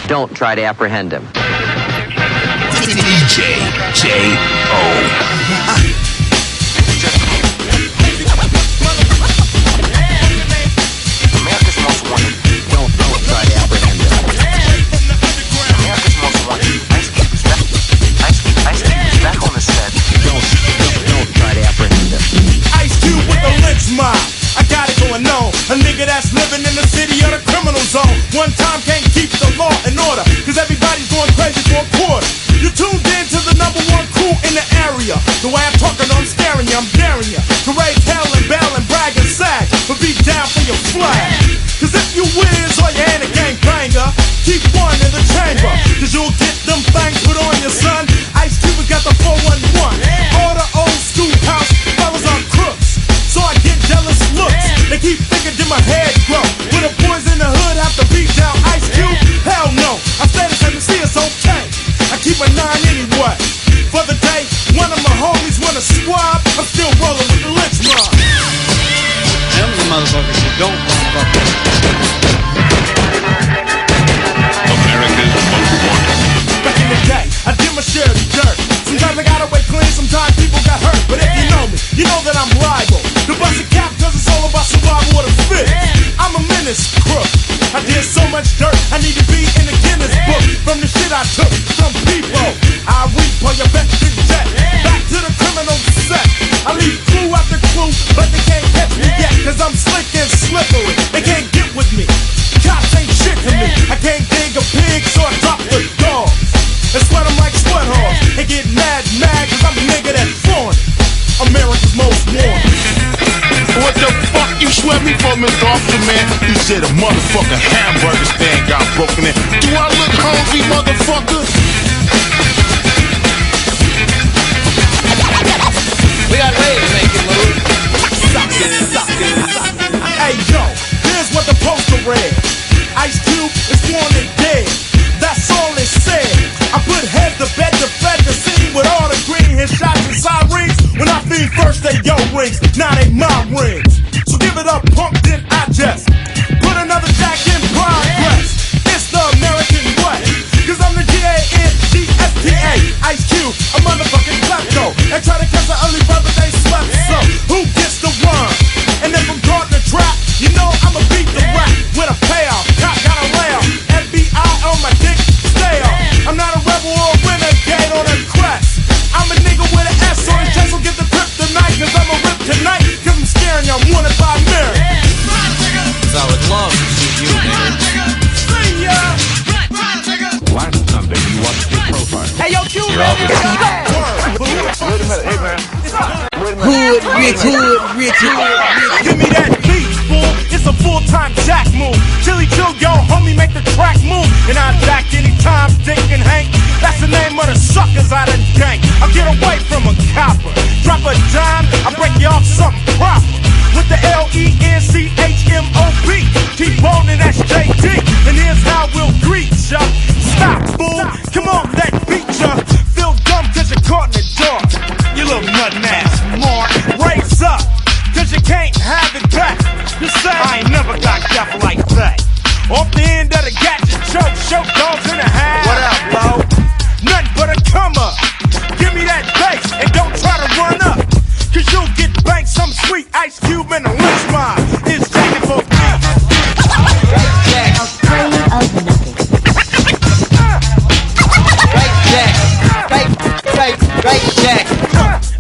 Don't try to apprehend him. DJ J.O. America's Most Wanted. Don't try to apprehend him. America's Most Wanted. Ice Cube is back on the set. Don't try to apprehend him. Ice Cube with the lynch mob. I got it going on. A nigga that's living in the city of the criminal zone. One time can't keep the law in order, cause everybody's going crazy for a quarter. You tuned in to the #1 crew in the area. The way I'm talking, I'm staring you, I'm daring you to raise hell and bail and brag and sag, but be down for your flag. Cause if you whiz or you ain't a gang banger, keep one in the chamber, cause you'll get them things put on your son. Ice Cube got the 411. All the old school house fellas are crooks, so I get jealous looks. They keep thinking that my head grow. When the boys in the hood have to beat down Ice Cube, hell no. I stay the same and see it's okay. I keep a 9 anyway. For the day, one of my homies wanna swab, I'm still rolling with the lynch mob. Them the motherfuckers who don't motherfuckers. America's Most Wanted. Back in the day, I did my share of the dirt. Sometimes I got away clean, sometimes people got hurt. But if you know me, you know that I'm liable to bust a cap, cause it's all about survival of the fit. I'm a menace crook. I did so much dirt, I need to be in the Guinness book. From the shit I took from people, I reap on your best big jet. Back to the criminal set. I leave clue after clue, but they can't catch me yet, cause I'm slick and slippery. They can't get with me. Cops ain't shit to me. I can't dig a pig, so I drop the dogs and sweat them like sweat hogs. And get mad, cause I'm a nigga that's foreign. America's Most Wanted. What the fuck you sweat me for, Mr. Officer, man? You said a motherfucking hamburger stand got broken in. Do I look hungry, motherfucker? We got ways to make it move. Suckers. Hey yo, here's what the poster read. Ice Cube is wanted dead. That's all it said. I put head to bed to fed the city with all the green his shots and sirens. When I feed first they yo rings, now they my rings. So give it up, punk, then I just put another jack in progress. It's the American way, cause I'm the G-A-N-G-S-T-A. Ice Cube, a motherfucking klepto. And try to catch an early bird, but they slept. So who gets the rhyme? And if I'm caught in the trap, you know I'ma beat the rap with a payoff. Cop got a layoff. FBI on my dick, stay off. I'm not a rebel or a renegade on a crest. I'm a nigga with an S on his chest, so get the grip tonight, cause I'ma rip tonight. Cause I'm scaring you, I'm wanted by Mary. Rich hood. Give me that beat, fool. It's a full-time jack move. Chili chill, yo, homie, make the track move. And I jack anytime, Dick and Hank. That's the name of the suckers I done gang. I'll get away from a copper. Drop a dime, I break you off something proper. With the L-E-N-C-H-M-O-B. T-Bone and that's J.D. And here's how we'll greet ya. Stop, fool. Come on, that beat ya. Feel dumb cause you're caught in the dark. You little nuttin' ass mark. Raise up, cause you can't have it back. You say I ain't never got deaf like that. Off the end of the gadget choke, show dogs in the house. What up, bro? Nothing but a come up. Give me that bass and don't try to run up. Cause you'll get banked some sweet Ice Cube and a lynch mob. It's jacking for me. Jack, afraid of nothing. Right Jack.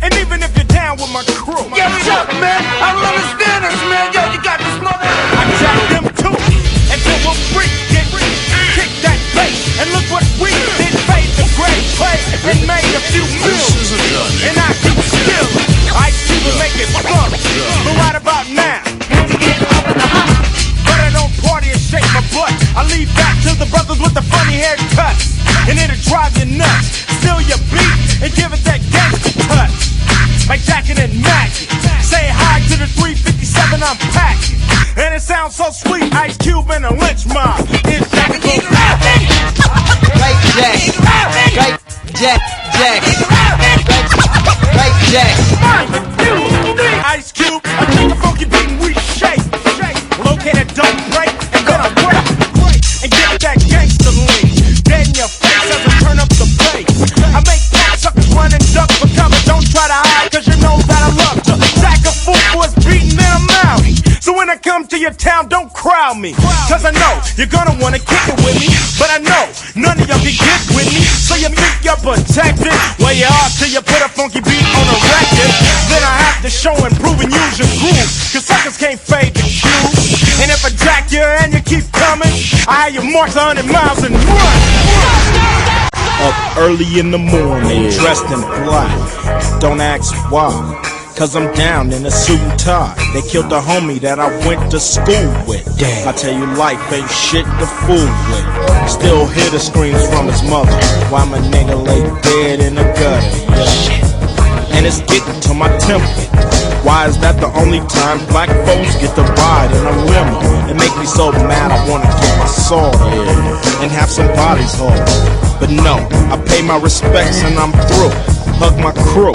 And even if you're down with my crew. Yo, Chuck, man, I don't understand this, man. Yo, you got this mother. I jack them too. Until we'll freak it. Kick that bass. And look what we did. Paid the great play and made a few millions. And I keep still. Ice Cube will make it fun. But right about now, but I don't party and shake my butt. I leave back to the brothers with the funny haircuts. And it'll drive you nuts. Steal your beat and give it that gangster touch. Like Jackin' and Magic. Say hi to the 357 I'm packing. And it sounds so sweet. Ice Cube and a lynch mob. It's Jackin' for rapping. Right Jack. Right Jack. Ice Cube, I take a funky beat and we shake. Located, don't break, and then I break. And give it that gangster lean. Dead in your face as I turn up the bass. I make suckers run and duck for cover. Don't try to hide, cause you know that I love to. Sack a fool for his beating, then I'm out. So when I come to your town, don't crowd me. Cause I know you're gonna wanna kick it with me. But I know none of y'all can get with me. So you think you're protected? Well, you are till you put a funky beat on a record. Then I have to show and prove and use your groove. Cause suckers can't fade the cue. And if I jack you and you keep coming, I have you march 100 miles and run. Up early in the morning, dressed in black. Don't ask why, cause I'm down in a suit and tie. They killed the homie that I went to school with. Damn. I tell you, life ain't shit to fool with. Still hear the screams from his mother while my nigga lay dead in the gutter. Yeah. And it's getting to my temple. Why is that the only time black folks get to ride in a limo? It make me so mad I wanna get my sword and have some bodies hauled. But no, I pay my respects and I'm through. Hug my crew,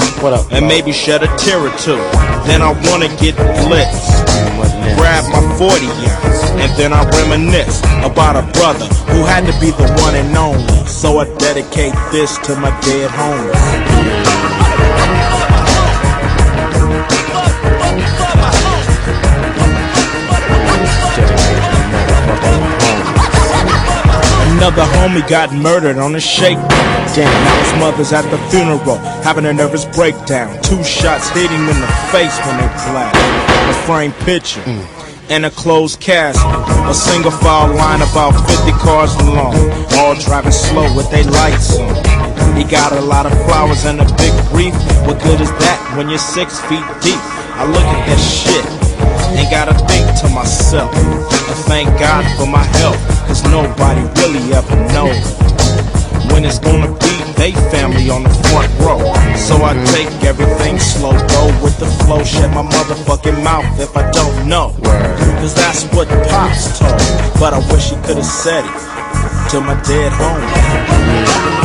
and maybe shed a tear or two. Then I wanna get blitzed. Grab my 40 ounce, and then I reminisce about a brother who had to be the one and only. So I dedicate this to my dead homies. Another homie got murdered on a shakedown. Damn, now his mother's at the funeral, having a nervous breakdown. 2 shots hit him in the face when they flashed. A framed picture and a closed casket. A single file line about 50 cars long, all driving slow with their lights on. He got a lot of flowers and a big wreath. What good is that when you're 6 feet deep? I look at that shit and gotta think to myself, and thank God for my health, cause nobody really ever knows when it's gonna be they family on the front row. So I take everything slow, go with the flow, shut my motherfucking mouth if I don't know. Cause that's what Pops told, but I wish he could've said it to my dead homie.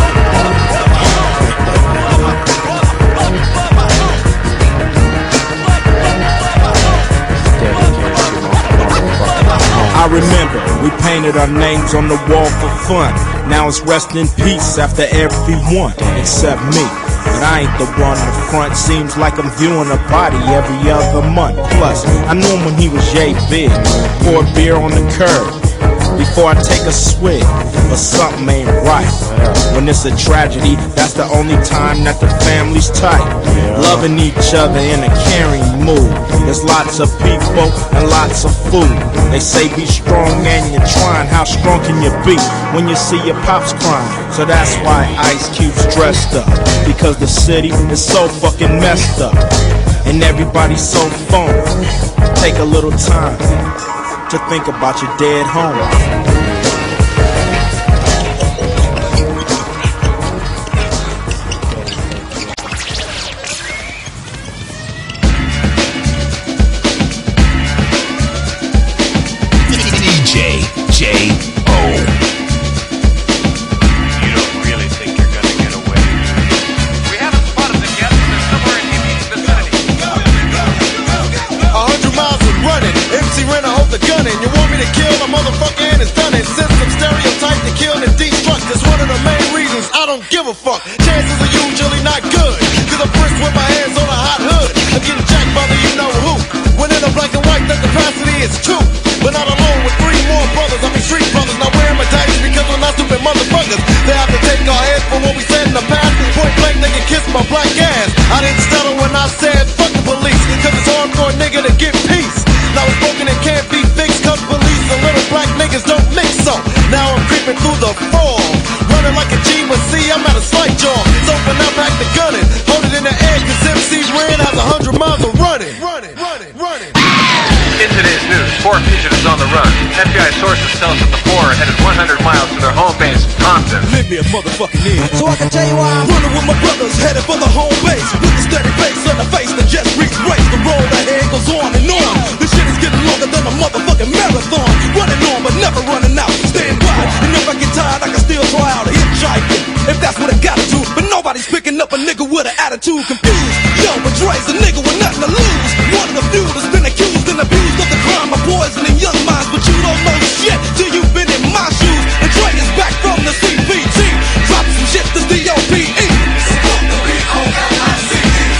I remember we painted our names on the wall for fun. Now it's rest in peace after everyone except me. But I ain't the one in the front. Seems like I'm viewing a body every other month. Plus, I knew him when he was yay big. Pour a beer on the curb before I take a swig, but something ain't right. When it's a tragedy, that's the only time that the family's tight, loving each other in a caring mood. There's lots of people and lots of food. They say be strong and you're trying. How strong can you be when you see your pops crying? So that's why Ice Cube's dressed up, because the city is so fucking messed up. and everybody's so phony. Take a little time to think about your dead homies. You want me to kill a motherfucker and it's done it. Since some stereotypes to kill and destruct is one of the main reasons I don't give a fuck. Chances are usually not good, cause I'm first with my hands on a hot hood. I'm getting jacked by the you know who. When in a black and white the capacity is 2, but not alone with 3 more brothers. I mean street brothers. Now wearing my dice because we're not stupid motherfuckers. They have to take our heads for what we said in the past. Point blank they can kiss my black ass. I didn't stutter when I said fuck the police, cause it's hard for a nigga to get peace. Now it's broken and can't be fixed, cause police and little black niggas don't mix. So now I'm creeping through the fall, running like a G, but see I'm at a slight jaw. So for now back to gunning, hold it in the air, cause MC's Ren has 100 miles of running. In today's news, 4 fugitives on the run. FBI sources tell us that the 4 are headed 100 miles to their home base, Compton. Leave me a motherfucking ear, so I can tell you why I'm running with my brothers, headed for the home base. With a steady face on the face that just reached race. The road ahead goes on and on. This shit is getting longer than a motherfucking marathon. Running on but never running out. Stand by, and if I get tired I can still try out a hitchhiking, if that's what I gotta do. But nobody's picking up a nigga with an attitude. Confused, yo, but Dre's a nigga with nothing to lose. One of the few that's been accused and abused of the crime of poisoning young minds. But you don't know shit till you've been in my shoes. And Dre is back from the CPT, dropping some shit to DOC-A-THON.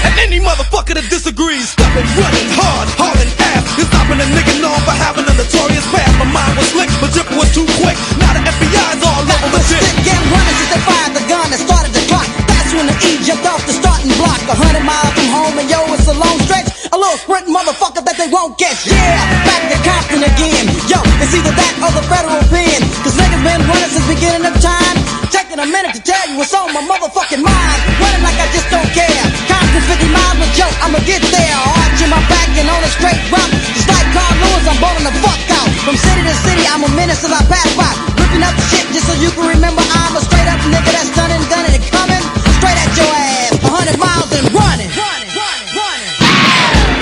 And any motherfucker that disagrees, stop it running hard, hauling ass. You're stopping a nigga known for having a notorious past. My mind was slick, but drip was too quick. Now the FBI's all over the shit. Getting running since they fired the gun and started the clock. That's when the E jumped off the starting block. 100 miles from home and yo, it's a long stretch. A little sprint motherfucker that they won't catch. Yeah, back to Compton again. Yo, it's either that or the federal pen. Cause niggas been running since beginning of time. Taking a minute to tell you what's on my motherfucking mind. Running like I just don't care. Compton 50 miles with Joe, I'ma get there. Arching my back and on a straight route. Just like Carl Lewis, I'm bowling the fuck out. From city to city, I'm a menace as I pass by. Ripping up the shit just so you can remember I'm a straight up nigga that's done and coming straight at your ass. 100 miles and running.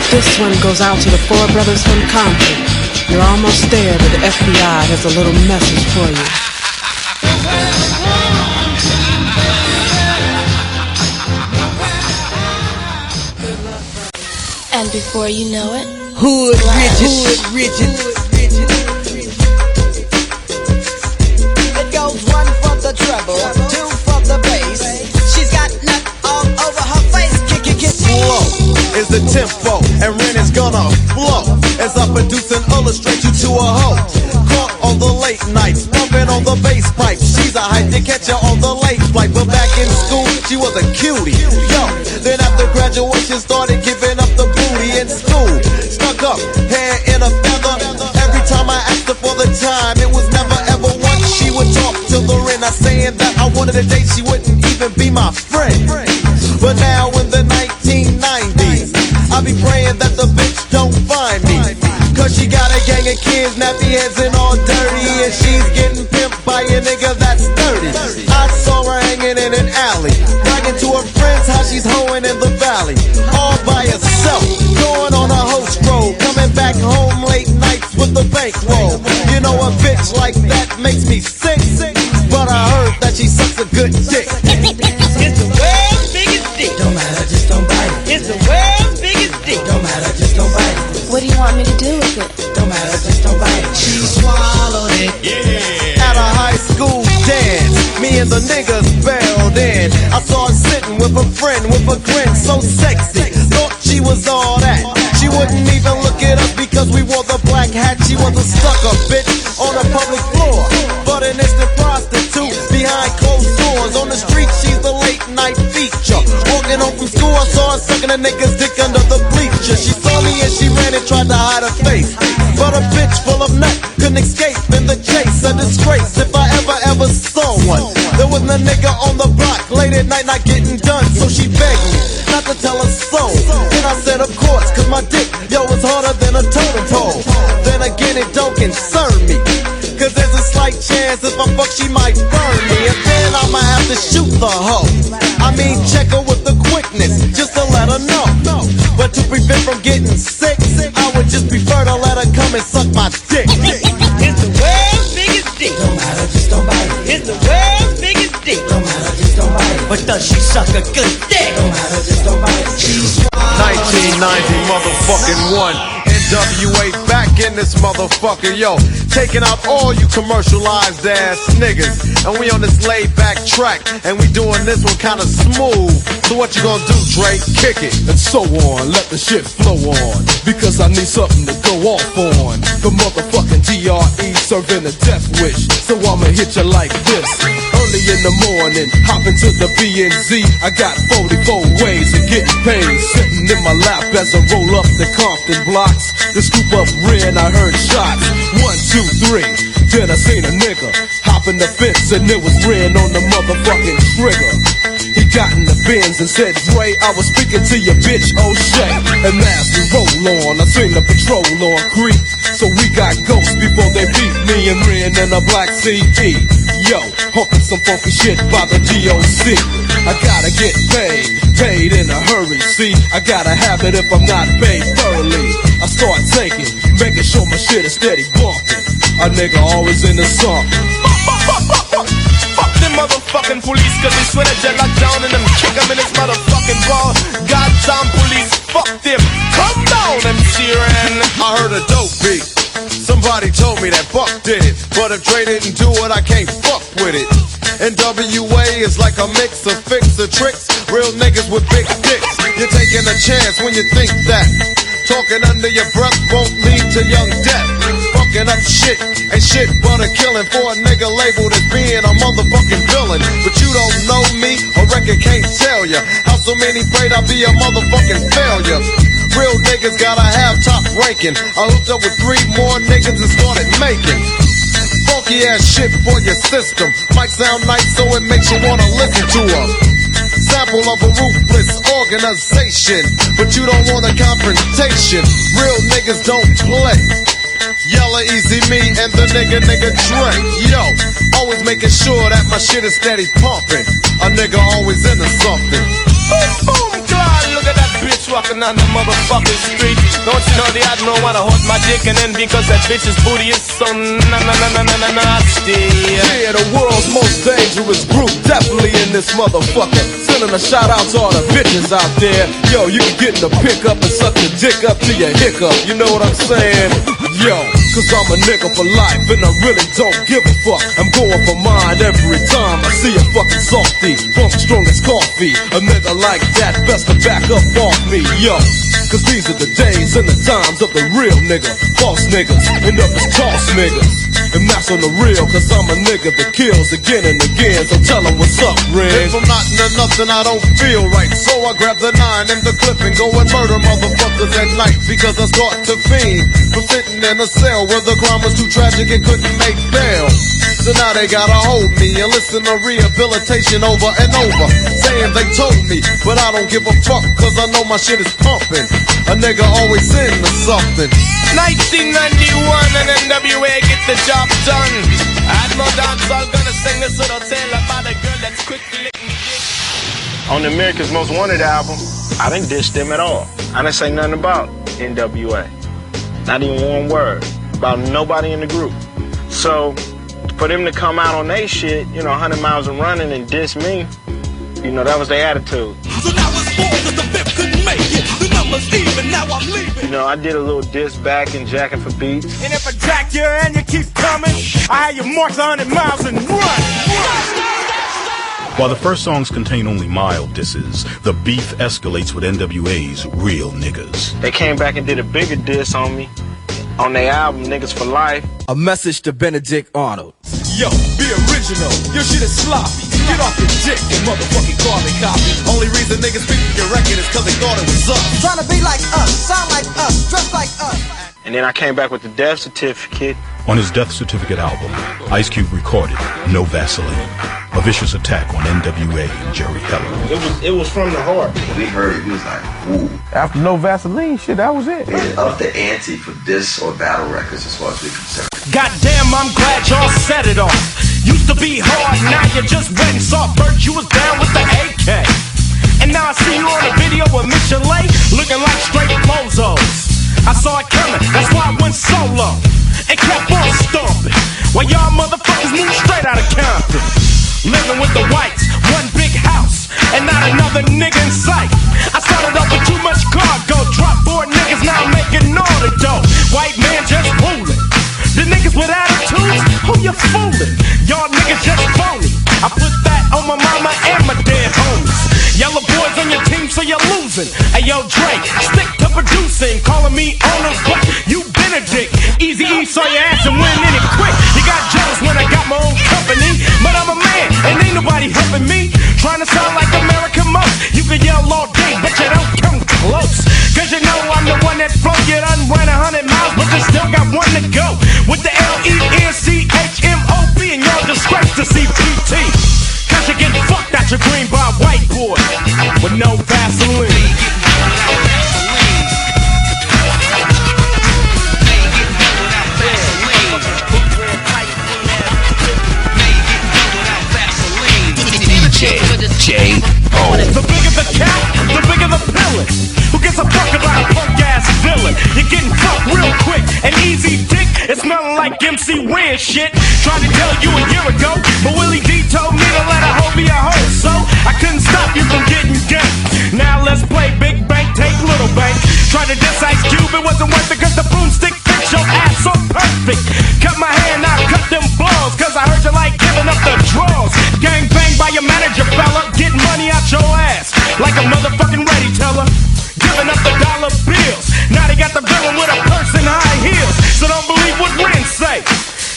This one goes out to the 4 brothers from Compton. You're almost there, but the FBI has a little message for you. And before you know it, Hood riches. It goes 1 for the treble, 2 for the bass. She's got nut all over her face. Kick. Slow is the tempo, and Ren is gonna flow as I produce and illustrate you to a hoe. Caught on the late nights, bumping on the bass pipe. She's a hype to catch her on the late flight, but back in school she was a cutie. Yo, then after graduation started giving up the booty in school. Stuck up, hair in a feather. Every time I asked her for the time, it was never ever once she would talk to the Ren. I saying that I wanted a date, she wouldn't even be my friend. But now in the 1990s, I be praying that the bitch don't find me. Cause she got a gang of kids, nappy heads and all dirty. And she's getting pimped by a nigga that's 30. I saw her hanging in an alley, bragging to her friends how she's hoeing in the valley. All by herself, going on a host road, coming back home late nights with the bankroll. You know a bitch like that makes me sick, but I heard that she sucks a good dick. It's the world's biggest dick. Don't matter, just don't bite it. It's the world's biggest dick. Don't matter, just don't bite it. what do you want me to do with it? Don't matter, just don't bite it. She swallowed it. Yeah. At a high school dance, me and the niggas bailed in. I saw her sitting with a friend with a grin so sexy. Thought she was all that. She wouldn't even look at us because we wore the black hat. She was a sucker bitch on a public floor, but an instant prostitute behind closed doors. On the street, she's the late night feature. Walking home from school, I saw her sucking a nigga's dick under the bleacher. She saw me and she ran and tried to hide her face, but a bitch full of nut couldn't escape in the chase. A disgrace if I ever saw one. There was a nigga on the block late at night not getting done, so she begged me not to tell her so. Then I said, of course slight chance if I fuck she might burn me, and then I'ma have to shoot the hoe. I mean check her with the quickness, just to let her know. But to prevent from getting sick, I would just prefer to let her come and suck my dick. It's the world's biggest dick. Don't matter, just don't bite it. It's the world's biggest dick. Don't matter, just don't bite it. But does she suck a good dick? Don't matter, just don't bite it. She's 1990 motherfucking 1. N.W.A. back in this motherfucker, yo. Taking out all you commercialized ass niggas. And we on this laid back track, and we doing this one kinda smooth. So what you gonna do, Dre? Kick it. And so on, let the shit flow on. Because I need something to go off on. The motherfucking DRE serving a death wish. So I'ma hit you like this. Early in the morning, hop into the B&Z. I got 44 ways of getting paid. Sitting in my lap as I roll up the Compton blocks. The scoop up rear and I heard shots. 1, 2, 3. Then I seen a nigga hop in the fence and it was red on the motherfucking trigger. He got in the Benz and said, Dre, I was speaking to your bitch, O'Shea. And as we roll on, I seen the patrol on creep. So we got ghosts before they beat me and ran in a black CD. Yo, humping some funky shit by the DOC. I gotta get paid in a hurry. See, I gotta have it if I'm not paid thoroughly. I start taking, making sure my shit is steady bumping. A nigga always in the song. Fuck them motherfucking police, cause they swear that you locked down and them kick them in this motherfucking ball. Goddamn police, fuck them. Come down, MC Ren. I heard a dope beat. Somebody told me that Buck did it. But if Dre didn't do it, I can't fuck with it. N.W.A. is like a mix of fix of tricks. Real niggas with big dicks. You're taking a chance when you think that talking under your breath won't lead to young death. Fucking up shit ain't shit but a killing for a nigga labeled as being a motherfucking villain. But you don't know me, a record can't tell ya how so many prayed I'll be a motherfucking failure. Real niggas gotta have top ranking. I hooked up with 3 more niggas and started making funky ass shit for your system. Might sound nice so it makes you wanna listen to 'em. Sample of a ruthless organization, but you don't want a confrontation. Real niggas don't play. Yella, Easy Me, and the nigga Dre. Yo, always making sure that my shit is steady pumping. A nigga always into something. Boom, boom, God, look at that bitch walking on the motherfucking street. Don't you know the I know wanna hold my dick, and then because that bitch's booty is so nasty. Yeah, the world's most dangerous group, definitely in this motherfucker. Sending a shout out to all the bitches out there. Yo, you can get in the pickup and suck the dick up to your hiccup. You know what I'm saying? Yo, cause I'm a nigga for life and I really don't give a fuck. I'm going for mine every time I see a fucking softy. Bump strong as coffee. A nigga like that best to back up off me, yo. Cause these are the days and the times of the real nigga. False niggas end up as toss niggas. And that's on the real, cause I'm a nigga that kills again and again. So tell them what's up, Red. If I'm not into nothing, I don't feel right. So I grab the 9 and the clip and go and murder motherfuckers at night. Because I start to fiend from sitting in a cell where the crime was too tragic and couldn't make bail. So now they gotta hold me and listen to rehabilitation over and over, saying they told me, but I don't give a fuck cause I know my shit is pumping. A nigga always into something. 1991 and N.W.A. get the job done. I'm no dancehall gonna sing this little tale about a girl that's quick licking dick. On the America's Most Wanted album, I didn't dish them at all. I didn't say nothing about N.W.A. Not even one word about nobody in the group. So for them to come out on they shit, 100 miles and running and diss me, that was their attitude. So now it's 4 cause the 5th couldn't make it. The number's even, now I'm leaving. I did a little diss back and jacking for beats. And if I jack you and you keep coming, I have you march 100 miles and run. While the first songs contain only mild disses, the beef escalates with N.W.A.'s real niggas. They came back and did a bigger diss on me on their album, Niggas for Life. A message to Benedict Arnold. Yo, be original. Your shit is sloppy. Get off your dick, you motherfucking carbon copy. Only reason niggas picked your record is cause they thought it was us. Trying to be like us, sound like us, dress like us. And then I came back with the death certificate. On his Death Certificate album, Ice Cube recorded No Vaseline, a vicious attack on N.W.A. and Jerry Heller. It was from the heart. We heard it, we was like, ooh. After No Vaseline, shit, that was it. They upped the ante for diss or battle records as far as we concerned. Goddamn, I'm glad y'all set it off. Used to be hard, now you're just wet and soft. Bert, you was down with the AK. And now I see you on a video with Michelet, looking like straight bozos. I saw it coming, that's why I went solo and kept on stomping, while y'all motherfuckers moved straight out of Compton. Living with the whites, one big house, and not another nigga in sight. I started off with too much cargo, drop board niggas now making all the dough. White man just ruling. The niggas with attitudes, who you fooling? Y'all niggas just phony. I put that on my mama and my dead homies. Yellow boys on your team, so you're losing. Hey yo, Dre, stick to producing, calling me owner, but you Benedict. Easy-E saw your ass and went in it quick. You got jealous when I got my own company, but I'm a man and ain't nobody helping me. Trying to sound like American most. You can yell all day, but you don't come close. Cause you know I'm the one that flow. You done ran 100 miles, but you still got one to go. With the LENCHMOB and y'all disgrace to CPT. Cause you're getting fucked out your green by a white boy with no Vaseline. J.O. The bigger the cat, the bigger the villain. Who gives a fuck about a punk ass villain? You're getting fucked real quick and easy dick. It's smelling like MC Ren shit. Tried to tell you a year ago, but Willie D told me to let a hoe be a hoe, so I couldn't stop you from getting ganked. Now let's play Big Bank, take Little Bank. Tried to diss Ice Cube, it wasn't worth it cause the broomstick fits your ass so perfect. Cut my hair, now cut them balls, cause I heard you like giving up the draws. Gang bang by your manager, fella, getting money out your ass like a motherfucking ready teller. Giving up the dollar bills, now they got the villain with a purse and high heels. So don't believe what Ren say,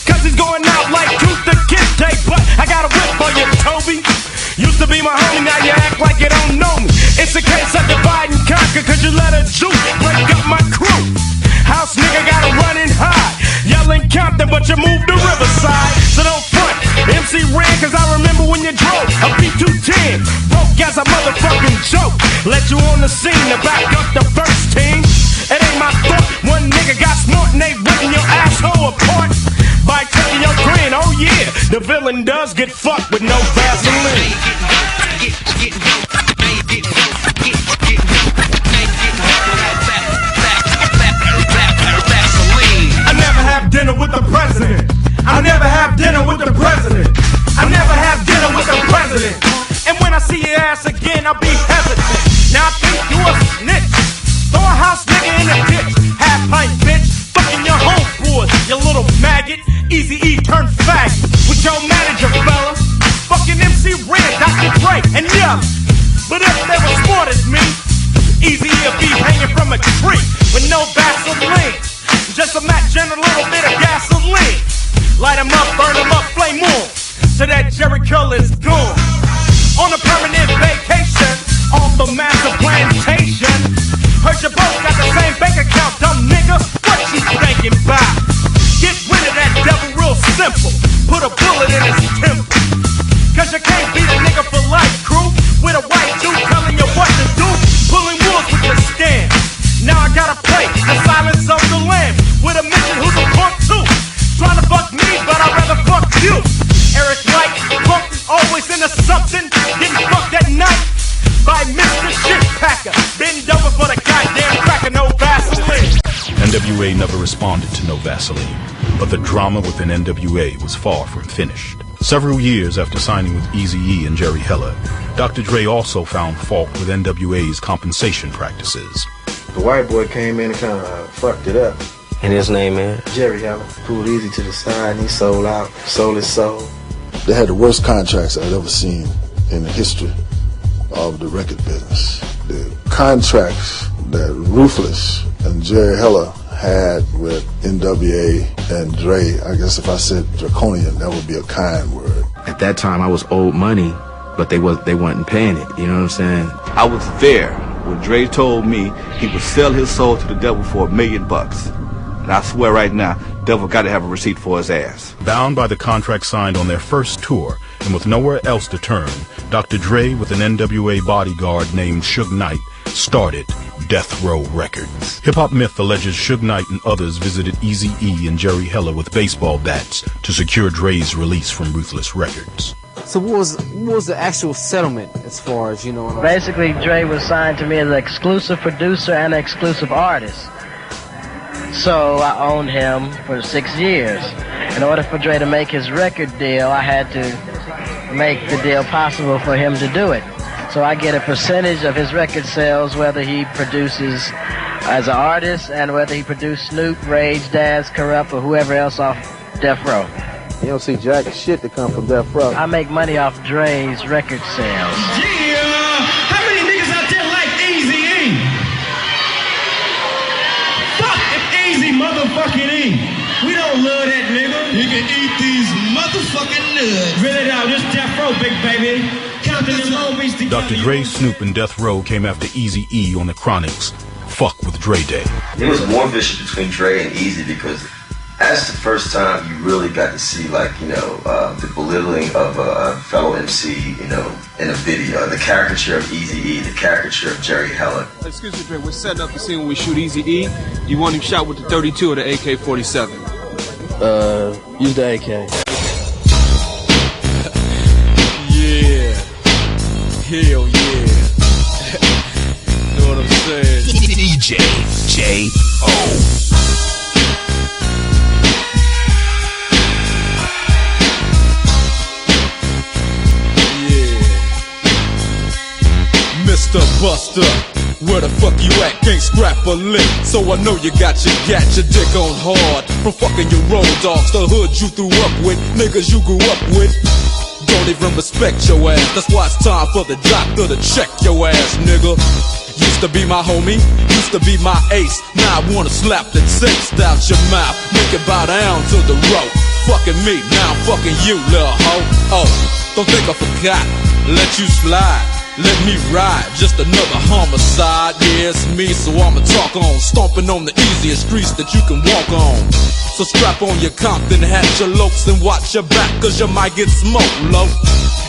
cause he's going out like Tooth the Kid Day. But I got a whip for you, Toby. Used to be my homie, now you act like you don't know me. It's a case of divide and conquer, cause you let a Jew break up my crew. House nigga gotta run and hide, yelling Compton, but you moved to Riverside. So don't front, MC Ren, cause I remember when you drove a B210, broke as a motherfucking joke. Let you on the scene to back up the first team. It ain't my fault, one nigga got smart and they ripping your asshole apart by taking your grin. Oh yeah, the villain does get fucked with no Vaseline. I never have dinner with the president. I never have dinner with the president. I never have dinner with the president. And when I see your ass again, I'll be hesitant. Now I think you a snitch. Throw a house nigga in a ditch. Half pint bitch, fucking your homeboys, you little maggot. Easy-E turned faggot with your manager, fella. Fucking MC Ren, Dr. Dre, and Yella. But if they were smart as me, Easy-E'll be hanging from a tree with no Vaseline. Just a match and a little bit of gasoline. Light 'em up, burn 'em up, flame on, so that Jericho is gone. On a permanent vacation, off the master plantation. Heard you both got the same bank account, dumb nigga. What you thinking about? Get rid of that devil real simple. Put a bullet in his temple. Cause you can't beat a nigga for life, crew. With a white dude telling you what to do. Pulling wolves with your scam. Now I gotta play the silence of the lamb with a midget who's a punk too. Trying to fuck me, but I'd rather fuck you. Eric White, punk always into something. Getting fucked at night by Mr. Shit Packer. Bend over for the goddamn cracker, no Vaseline. N.W.A. never responded to No Vaseline, but the drama within N.W.A. was far from finished. Several years after signing with Eazy-E and Jerry Heller, Dr. Dre also found fault with N.W.A.'s compensation practices. The white boy came in and kind of fucked it up. And his name is? Jerry Heller. Pulled Easy to the side and he sold out, sold his soul. They had the worst contracts I'd ever seen in the history of the record business. The contracts that Ruthless and Jerry Heller had with N.W.A. and Dre, I guess if I said draconian, that would be a kind word. At that time, I was owed money, but they wasn't paying it. You know what I'm saying? I was there when Dre told me he would sell his soul to the devil for $1 million. And I swear right now, devil got to have a receipt for his ass. Bound by the contract signed on their first tour, and with nowhere else to turn, Dr. Dre, with an N.W.A. bodyguard named Suge Knight, started Death Row Records. Hip-hop myth alleges Suge Knight and others visited Eazy-E and Jerry Heller with baseball bats to secure Dre's release from Ruthless Records. So what was the actual settlement as far as, you know? Basically, Dre was signed to me as an exclusive producer and an exclusive artist. So I owned him for 6 years. In order for Dre to make his record deal, I had to make the deal possible for him to do it. So I get a percentage of his record sales, whether he produces as an artist and whether he produced Snoop, Rage, Daz, Corrupt, or whoever else off Death Row. You don't see jack shit that come from Death Row. I make money off Dre's record sales. Yeah! How many niggas out there like Eazy-E? Fuck if Eazy motherfucking E. We don't love that nigga. You can eat these motherfucking nuts. Really though, this Death Row, big baby. Counting them homies together. Dr. Dre, Snoop, and Death Row came after Eazy-E on the Chronicle's Fuck with Dre Day. It was more vicious between Dre and Eazy because that's the first time you really got to see, like, you know, the belittling of a fellow MC, you know, in a video. The caricature of Eazy-E, the caricature of Jerry Heller. Excuse me, Dre, we're setting up the scene when we shoot Eazy-E. You want him shot with the 32 or the AK-47? Use the AK. Yeah. Hell yeah. Know what I'm saying? DJ J.O. Mr. Buster, where the fuck you at? Can't scrap a lick, so I know you got your dick on hard. From fucking your road dogs, the hood you threw up with, niggas you grew up with. Don't even respect your ass, that's why it's time for the doctor to check your ass, nigga. Used to be my homie, used to be my ace. Now I wanna slap the taste out your mouth, make it bow down to the road. Fucking me, now I'm fucking you, little hoe. Oh, don't think I forgot, let you slide. Let me ride, just another homicide. Yeah, it's me, so I'ma talk on. Stomping on the easiest streets that you can walk on. So strap on your Compton hat, your lokes, and watch your back, cause you might get smoked low.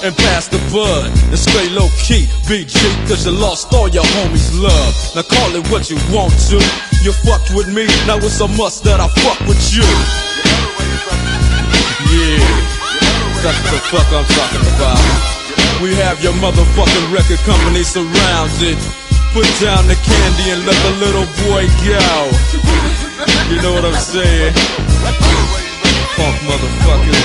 And pass the bud, and stay low key, BG, cause you lost all your homies' love. Now call it what you want to. You fucked with me, now it's a must that I fuck with you. Yeah, that's the fuck I'm talking about. We have your motherfucking record company surrounded. Put down the candy and let the little boy go. You know what I'm saying? Funk motherfucker.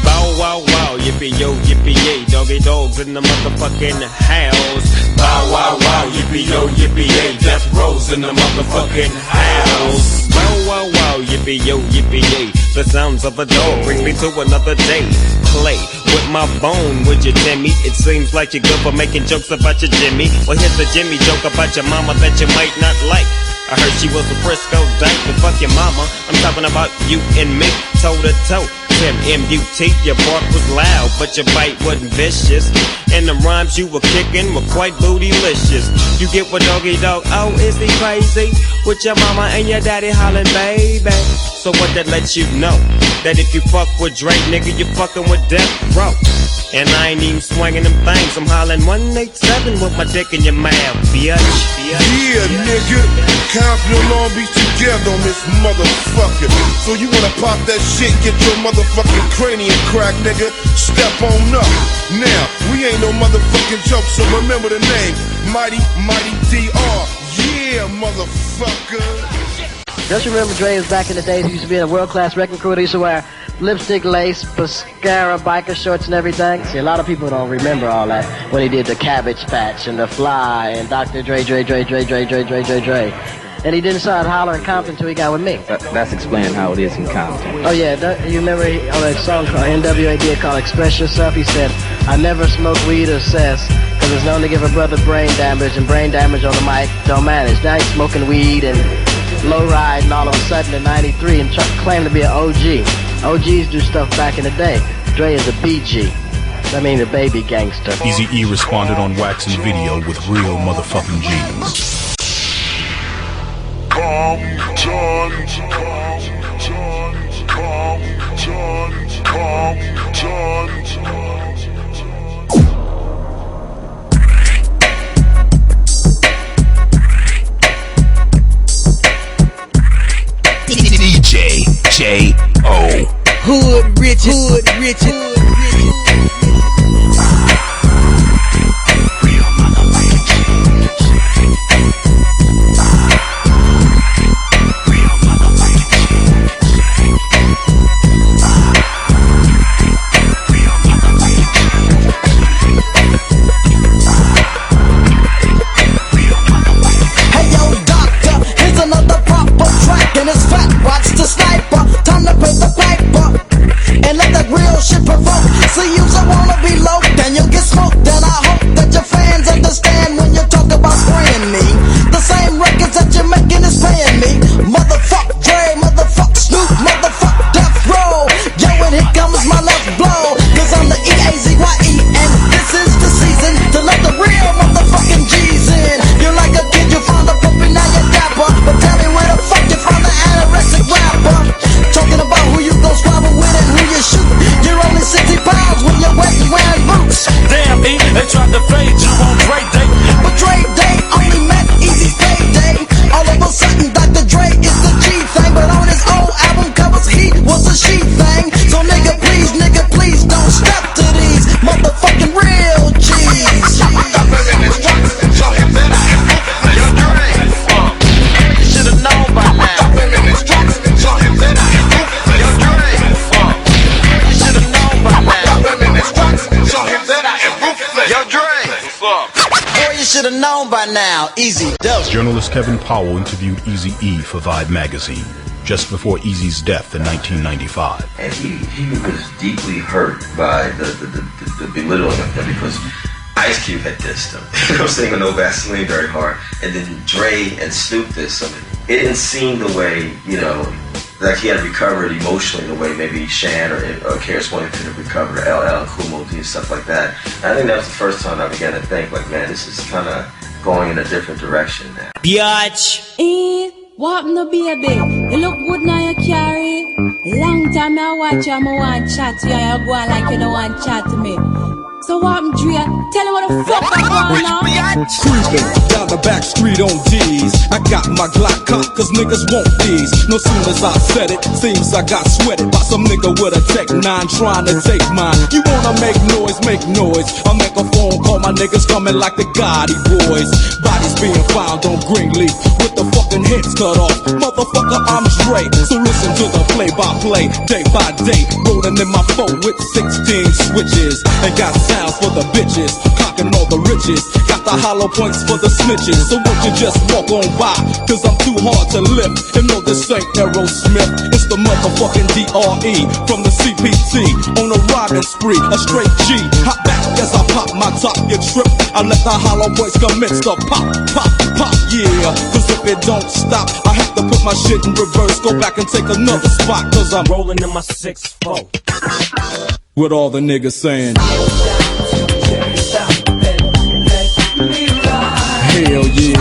Bow wow wow, yippee yo, yippee yay. Doggy dogs in the motherfucking house. Bow wow wow, yippee yo, yippee yay. Death Row's in the motherfucking house. Bow wow wow, yippee yo, yippee yay. The sounds of a dog bring me to another day. Play with my bone, would you, Timmy? It seems like you're good for making jokes about your Jimmy. Well, here's a Jimmy joke about your mama that you might not like. I heard she was a Frisco dyke, but fuck your mama. I'm talking about you and me, toe to toe. Tim M.U.T. Your bark was loud, but your bite wasn't vicious. And the rhymes you were kicking were quite bootylicious. You get what doggy dog? Oh, is he crazy? With your mama and your daddy hollering, baby. So what that lets you know? That if you fuck with Drake, nigga, you fucking with Death Row. And I ain't even swinging them things. I'm hollering 187 with my dick in your mouth, bitch. Yeah, nigga. Compton and Long Beach together on this motherfucker. So you wanna pop that shit, get your motherfucking cranium crack, nigga. Step on up. Now, we ain't no motherfucking joke, so remember the name. Mighty DR. Yeah, motherfucker. Don't you remember Dre was back in the days? He used to be in a world-class wrecking crew. They used to wear lipstick, lace, mascara, biker shorts, and everything. See, a lot of people don't remember all that when he did the Cabbage Patch and the Fly and Dr. Dre. And he didn't start hollering Compton until he got with me. That's explaining how it is in Compton. Oh yeah, you remember on a song called N.W.A. did called Express Yourself? He said, I never smoke weed or cess, cause it's known to give a brother brain damage, and brain damage on the mic don't manage. Now he's smoking weed and low ride, and all of a sudden in 93 and claim to be an OG. OGs do stuff back in the day. Dre is a BG. That means a baby gangster. Eazy-E responded on wax and video with real motherfucking G's. N.W.A. Hood riches, hood riches. Should've known by now, Easy does. Journalist Kevin Powell interviewed Eazy-E for Vibe magazine just before Eazy's death in 1995. And he was deeply hurt by the belittling of him because Ice Cube had dissed him. You know, singing No Vaseline very hard. And then Dre and Snoop dissed him. It didn't seem the way, you know, like he had recovered emotionally the way maybe Shan or KRS-One could have recovered, LL and Kool Moe Dee and stuff like that. And I think that was the first time I began to think, like, man, this is kind of going in a different direction now. Biatch! What no baby? You look good now you carry. Long time I watch you, I want chat to you, and you go on like you don't want chat to me. So what, Dre? Tell him what the fuck I'm going on. Creeping down the back street on D's. I got my Glock cocked cause niggas want these. No soon as I said it, seems I got sweated by some nigga with a Tech 9 trying to take mine. You wanna make noise, make noise. I'll make a phone call, my niggas coming like the Gotti boys. Bodies being found on Greenleaf with the fucking heads cut off. Motherfucker, I'm Dre. So listen to the play-by-play, day by day. Rolling in my phone with 16 switches. And got sounds for the bitches, cocking all the riches. Got the hollow points for the snitches. So won't you just walk on by, cause I'm too hard to lift. And no, this ain't Aerosmith, it's the motherfucking D.R.E. from the CPT. On a riding spree, a straight G. Hop back as I pop my top, get tripped. I let the hollow points commence to pop, pop, pop, yeah. Cause if it don't stop, I have to put my shit in reverse. Go back and take another spot, cause I'm rolling in my 6-4. What all the niggas saying? Hell yeah.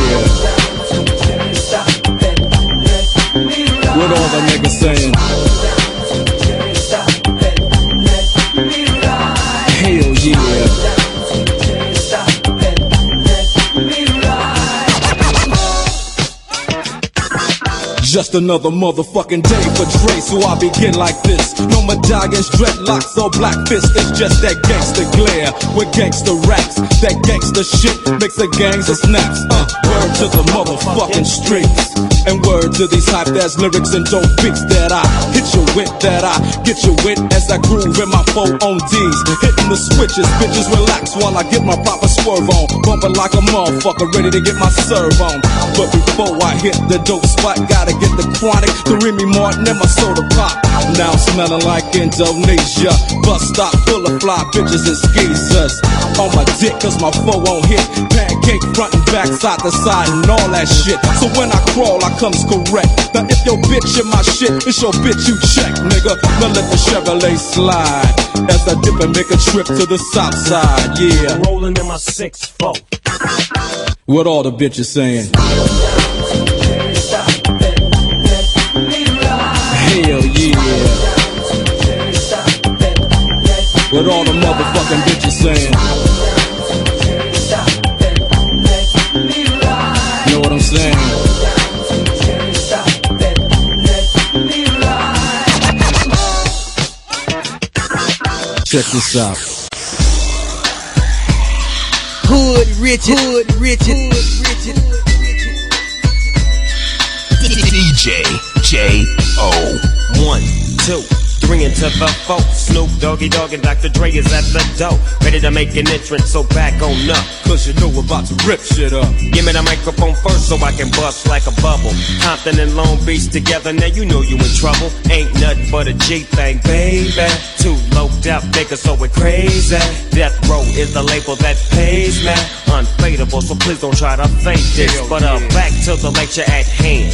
What all the niggas saying? Hell yeah. Just another motherfucking day for Dre, so I begin like this. No medallions, dreadlocks, or black fists. It's just that gangster glare with gangster raps. That gangster shit makes the gangs of snaps. Word to the motherfucking streets. And word to these hype-ass lyrics and dope beats that I hit you with, that I get you with as I groove in my 4 on D's. Hitting the switches, bitches relax while I get my proper swerve on. Bumping like a motherfucker, ready to get my serve on. But before I hit the dope spot, gotta get the Chronic, the Remy Martin, and my soda pop. Now I'm smelling like Indonesia. Bus stop full of fly bitches and skeezers. On my dick cause my 4 on hit. Pancake front and back, side to side and all that shit. So when I crawl I comes correct. Now if your bitch in my shit, it's your bitch you check, nigga. Now let the Chevrolet slide as I dip and make a trip to the south side, yeah. Rolling in my 6-4. What all the bitches saying? Hell yeah. What all the motherfucking bitches saying? Know what I'm saying? Check this out. Hood Richard, Hood Richard, Hood Richard. DJ J.O. 1, 2, 3 into the 4. Snoop Doggy Dogg and Dr. Dre is at the door, ready to make an entrance, so back on up. Cause you know we're about to rip shit up. Give me the microphone first so I can bust like a bubble. Compton and Long Beach together, now you know you in trouble. Ain't nothing but a G thing, baby. Too loped out niggas, so we're crazy. Death Row is the label that pays me. Unfadable, so please don't try to fake this. But back to the lecture at hand.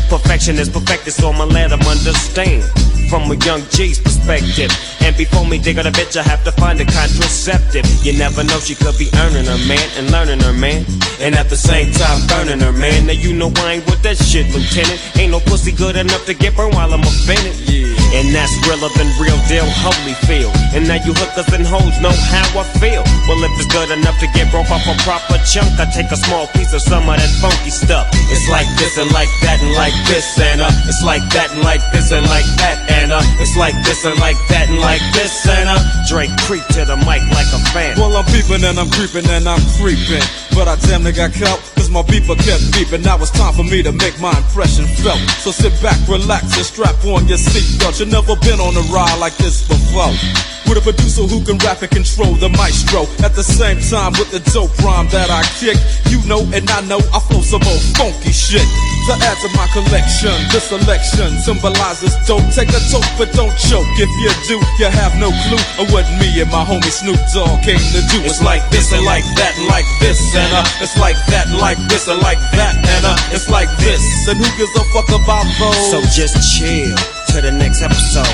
Perfection is perfected, so I'ma let them understand from a young G's perspective. And before me dig on a bitch, I have to find a contraceptive. You never know, she could be earning her man and learning her man, and at the same time burning her man. Now you know I ain't with that shit, Lieutenant. Ain't no pussy good enough to get burned while I'm offended. And that's realer than real deal, Holyfield. And now you hookers and hoes know how I feel. Well, if it's good enough to get broke off a proper chunk, I take a small piece of some of that funky stuff. It's like this and like that and like this and it's like that and like this and like that and it's like this and like that and like this and Drake creep to the mic like a fan. Well, I'm peeping and I'm creeping and I'm creeping, but I damn near got caught cause my beeper kept beeping. Now it's time for me to make my impression felt. So sit back, relax and strap on your seatbelt. You've never been on a ride like this before, with a producer who can rap and control the maestro. At the same time with the dope rhyme that I kick, you know and I know I flow some old funky shit. To add to my collection, this selection symbolizes dope. Take a toke but don't choke. If you do, you have no clue of what me and my homie Snoop Dogg came to do. It's like this and like that and like this and it's like that and like this and like that and it's like this. And who gives a fuck about those? So just chill to the next episode.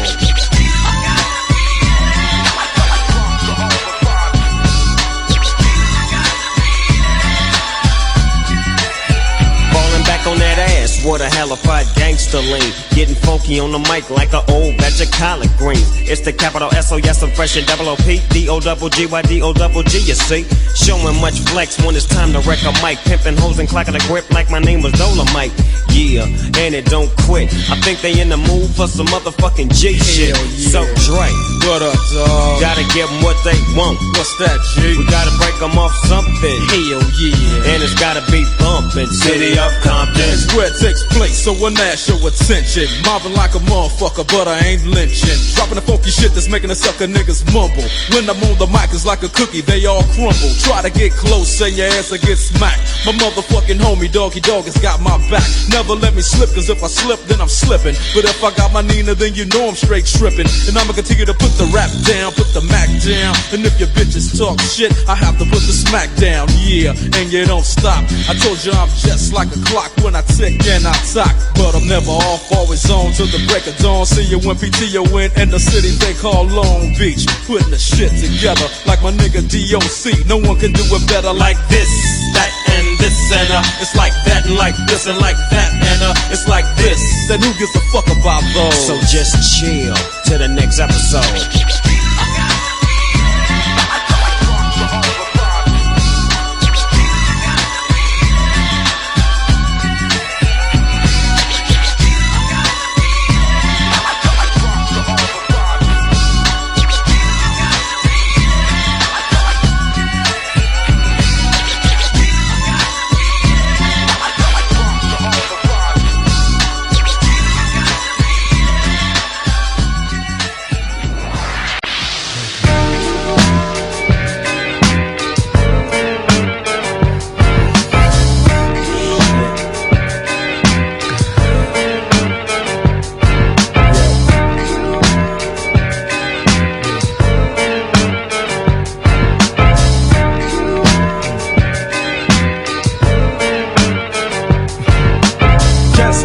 On that ass, what a halified gangster lean. Getting funky on the mic like an old batch of collard greens. It's the capital S-O-S, I'm fresh and double O-P. D-O-double-G-Y, D-O-double-G, you see. Showing much flex when it's time to wreck a mic. Pimping hoes and clacking a grip like my name was Dolomite. Yeah, and it don't quit. I think they in the mood for some motherfucking G shit. Yeah. So Dre, what up, dog? Gotta give them what they want. What's that, G? We gotta break them off something. Hell yeah. And it's gotta be bumpin'. City of Compton. It's where it takes place, so when ask your attention. Mobbing like a motherfucker, but I ain't lynching. Dropping the funky shit that's making the sucker niggas mumble. When I'm on the mic, it's like a cookie, they all crumble. Try to get close, and your ass will get smacked. My motherfucking homie, Doggy Dogg, has got my back. Never let me slip, cause if I slip, then I'm slipping. But if I got my Nina, then you know I'm straight tripping. And I'ma continue to put the rap down, put the Mac down. And if your bitches talk shit, I have to put the smack down. Yeah, and you don't stop. I told you I'm just like a clock when I tick and I talk, but I'm never off, always on till the break of dawn. See you when PTO in the city they call Long Beach. Putting the shit together like my nigga DOC. No one can do it better like this, that, and this, and it's like that, and like this, and like that, and it's like this. Then who gives a fuck about those? So just chill to the next episode.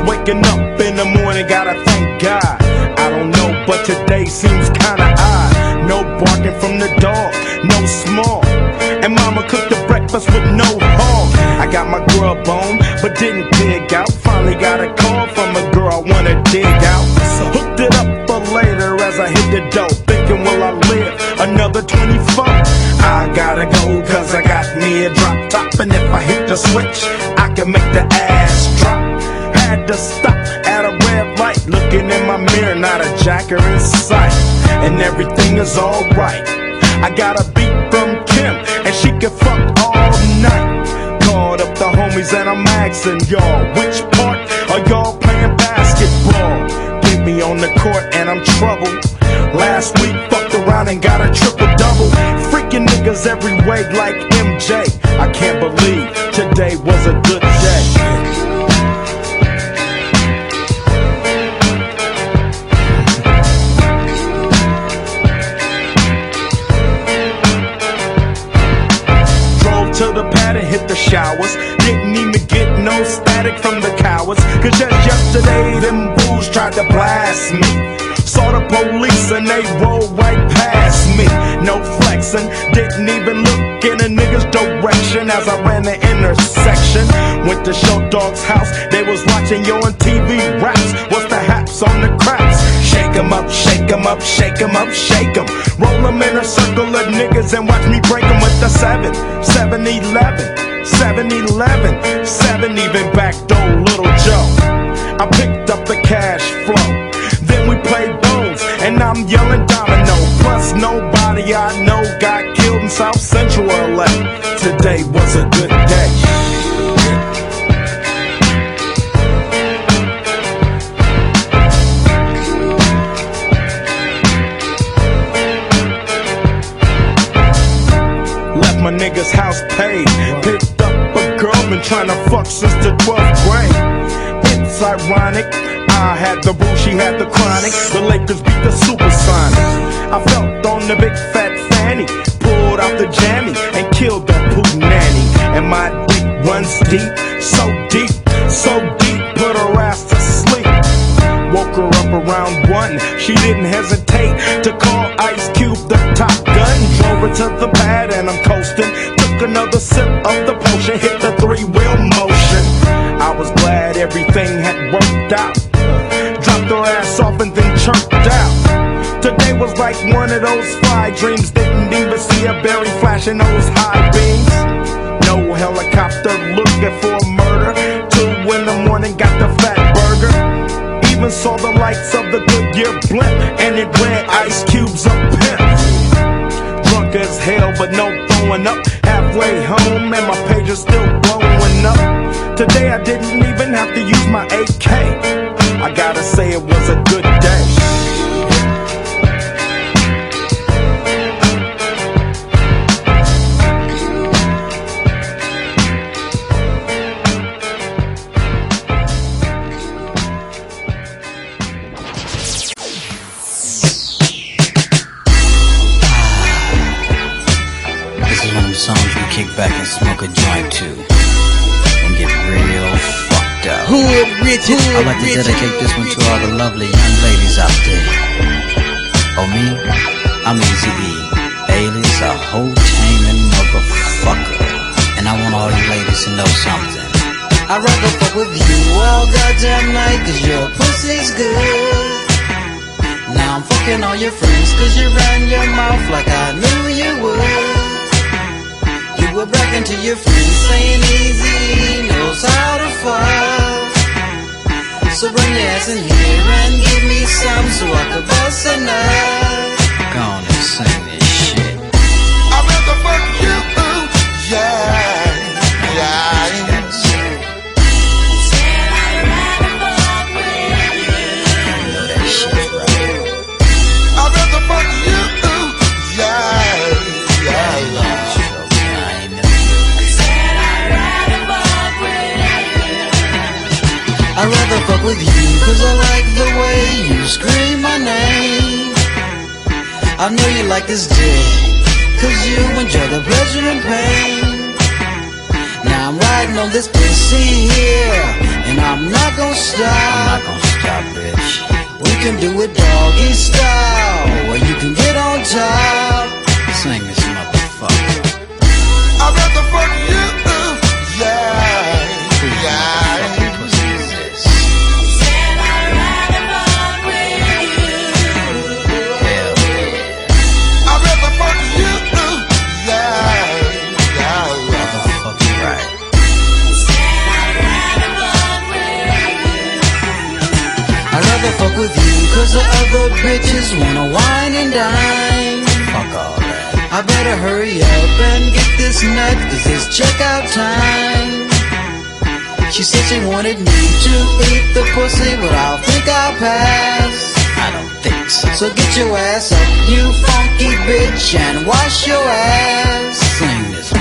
Waking up in the morning, gotta thank God. I don't know, but today seems kinda odd. No barking from the dog, no small. And mama cooked the breakfast with no hog. I got my grub on, but didn't dig out. Finally got a call from a girl I wanna dig out. So hooked it up for later as I hit the dope. Thinking, will I live another 24? I gotta go, cause I got me a drop top. And if I hit the switch, I can make the ass drop. Had to stop at a red light, looking in my mirror, not a jacker in sight. and everything is alright. I got a beat from Kim, and she can fuck all night. Called up the homies and I'm asking y'all, which part are y'all playing basketball? Get me on the court and I'm troubled. Last week fucked around and got a triple-double. Freaking niggas every way like MJ. I can't believe today was a good day. To the pad and hit the showers. Didn't even get no static from the cowards. Cause just yesterday them fools tried to blast me. Saw the police and they rolled right past me. No flexing, didn't even look in a nigga's direction as I ran the intersection. Went to Show Dog's house, they was watching yo on TV raps. What's the haps on the craps? Shake 'em up, shake 'em up, shake 'em up, shake 'em. Roll 'em in a circle of niggas and watch me break 'em with the 7-11, 7-11, 7 even backdoor Little Joe. I picked up the cash flow, then we played bones, and I'm yelling domino. Plus nobody I know got killed in South Central LA. Today was a good day. My nigga's house paid. Picked up a girl, been trying to fuck since the 12th grade. It's ironic, I had the boo, she had the chronic. The Lakers beat the Supersonics. I felt on the big fat fanny, pulled out the jammy and killed the poo nanny. And my dick runs deep, so deep, so deep, put her ass to sleep. Woke her up around 1, she didn't hesitate to call Ice Cube the Top Gun. Drove her to the pad and I'm coasting. Took another sip of the potion, hit the 3-wheel motion. I was glad everything had worked out. Dropped her ass off and then chirped out. Today was like one of those fly dreams. Didn't even see a berry flashing those high beams. No helicopter looking for a murder. 2 in the morning, got the fat burger. Even saw the lights of the Goodyear blimp, and it read Ice Cube's a pimp. Drunk as hell, but no throwing up. Halfway home, and my page is still blowing up. Today I didn't even have to use my AK. I gotta say it was a good day. Songs we kick back and smoke a joint to and get real fucked up. I'd like to dedicate this one to all the lovely young ladies out there. Oh me? I'm Eazy-E, alias a whole taming motherfucker. And I want all you ladies to know something. I'd rather fuck with you all goddamn night, cause your pussy's good. Now I'm fucking all your friends, cause you ran your mouth like I knew you would. You were bragging to your friends, saying Eazy knows how to fuck. So bring your ass in here and give me some so I could bust a nut. Go on and sing this shit. I'd rather fuck you, yeah, yeah. I'd rather fuck with you, cause I like the way you scream my name. I know you like this dick, cause you enjoy the pleasure and pain. Now I'm riding on this pussy here, and I'm not gonna stop. I'm not gonna stop, bitch. We can do it doggy style, where you can get on top. Sing this motherfucker. I'd rather fuck you, yeah, yeah. Fuck with you, cause the other bitches wanna whine and dime. Fuck all that. I better hurry up and get this nut, 'cause it's checkout time. She said she wanted me to eat the pussy, but I think I'll pass. I don't think so. So get your ass up, you funky bitch, and wash your ass. Sing this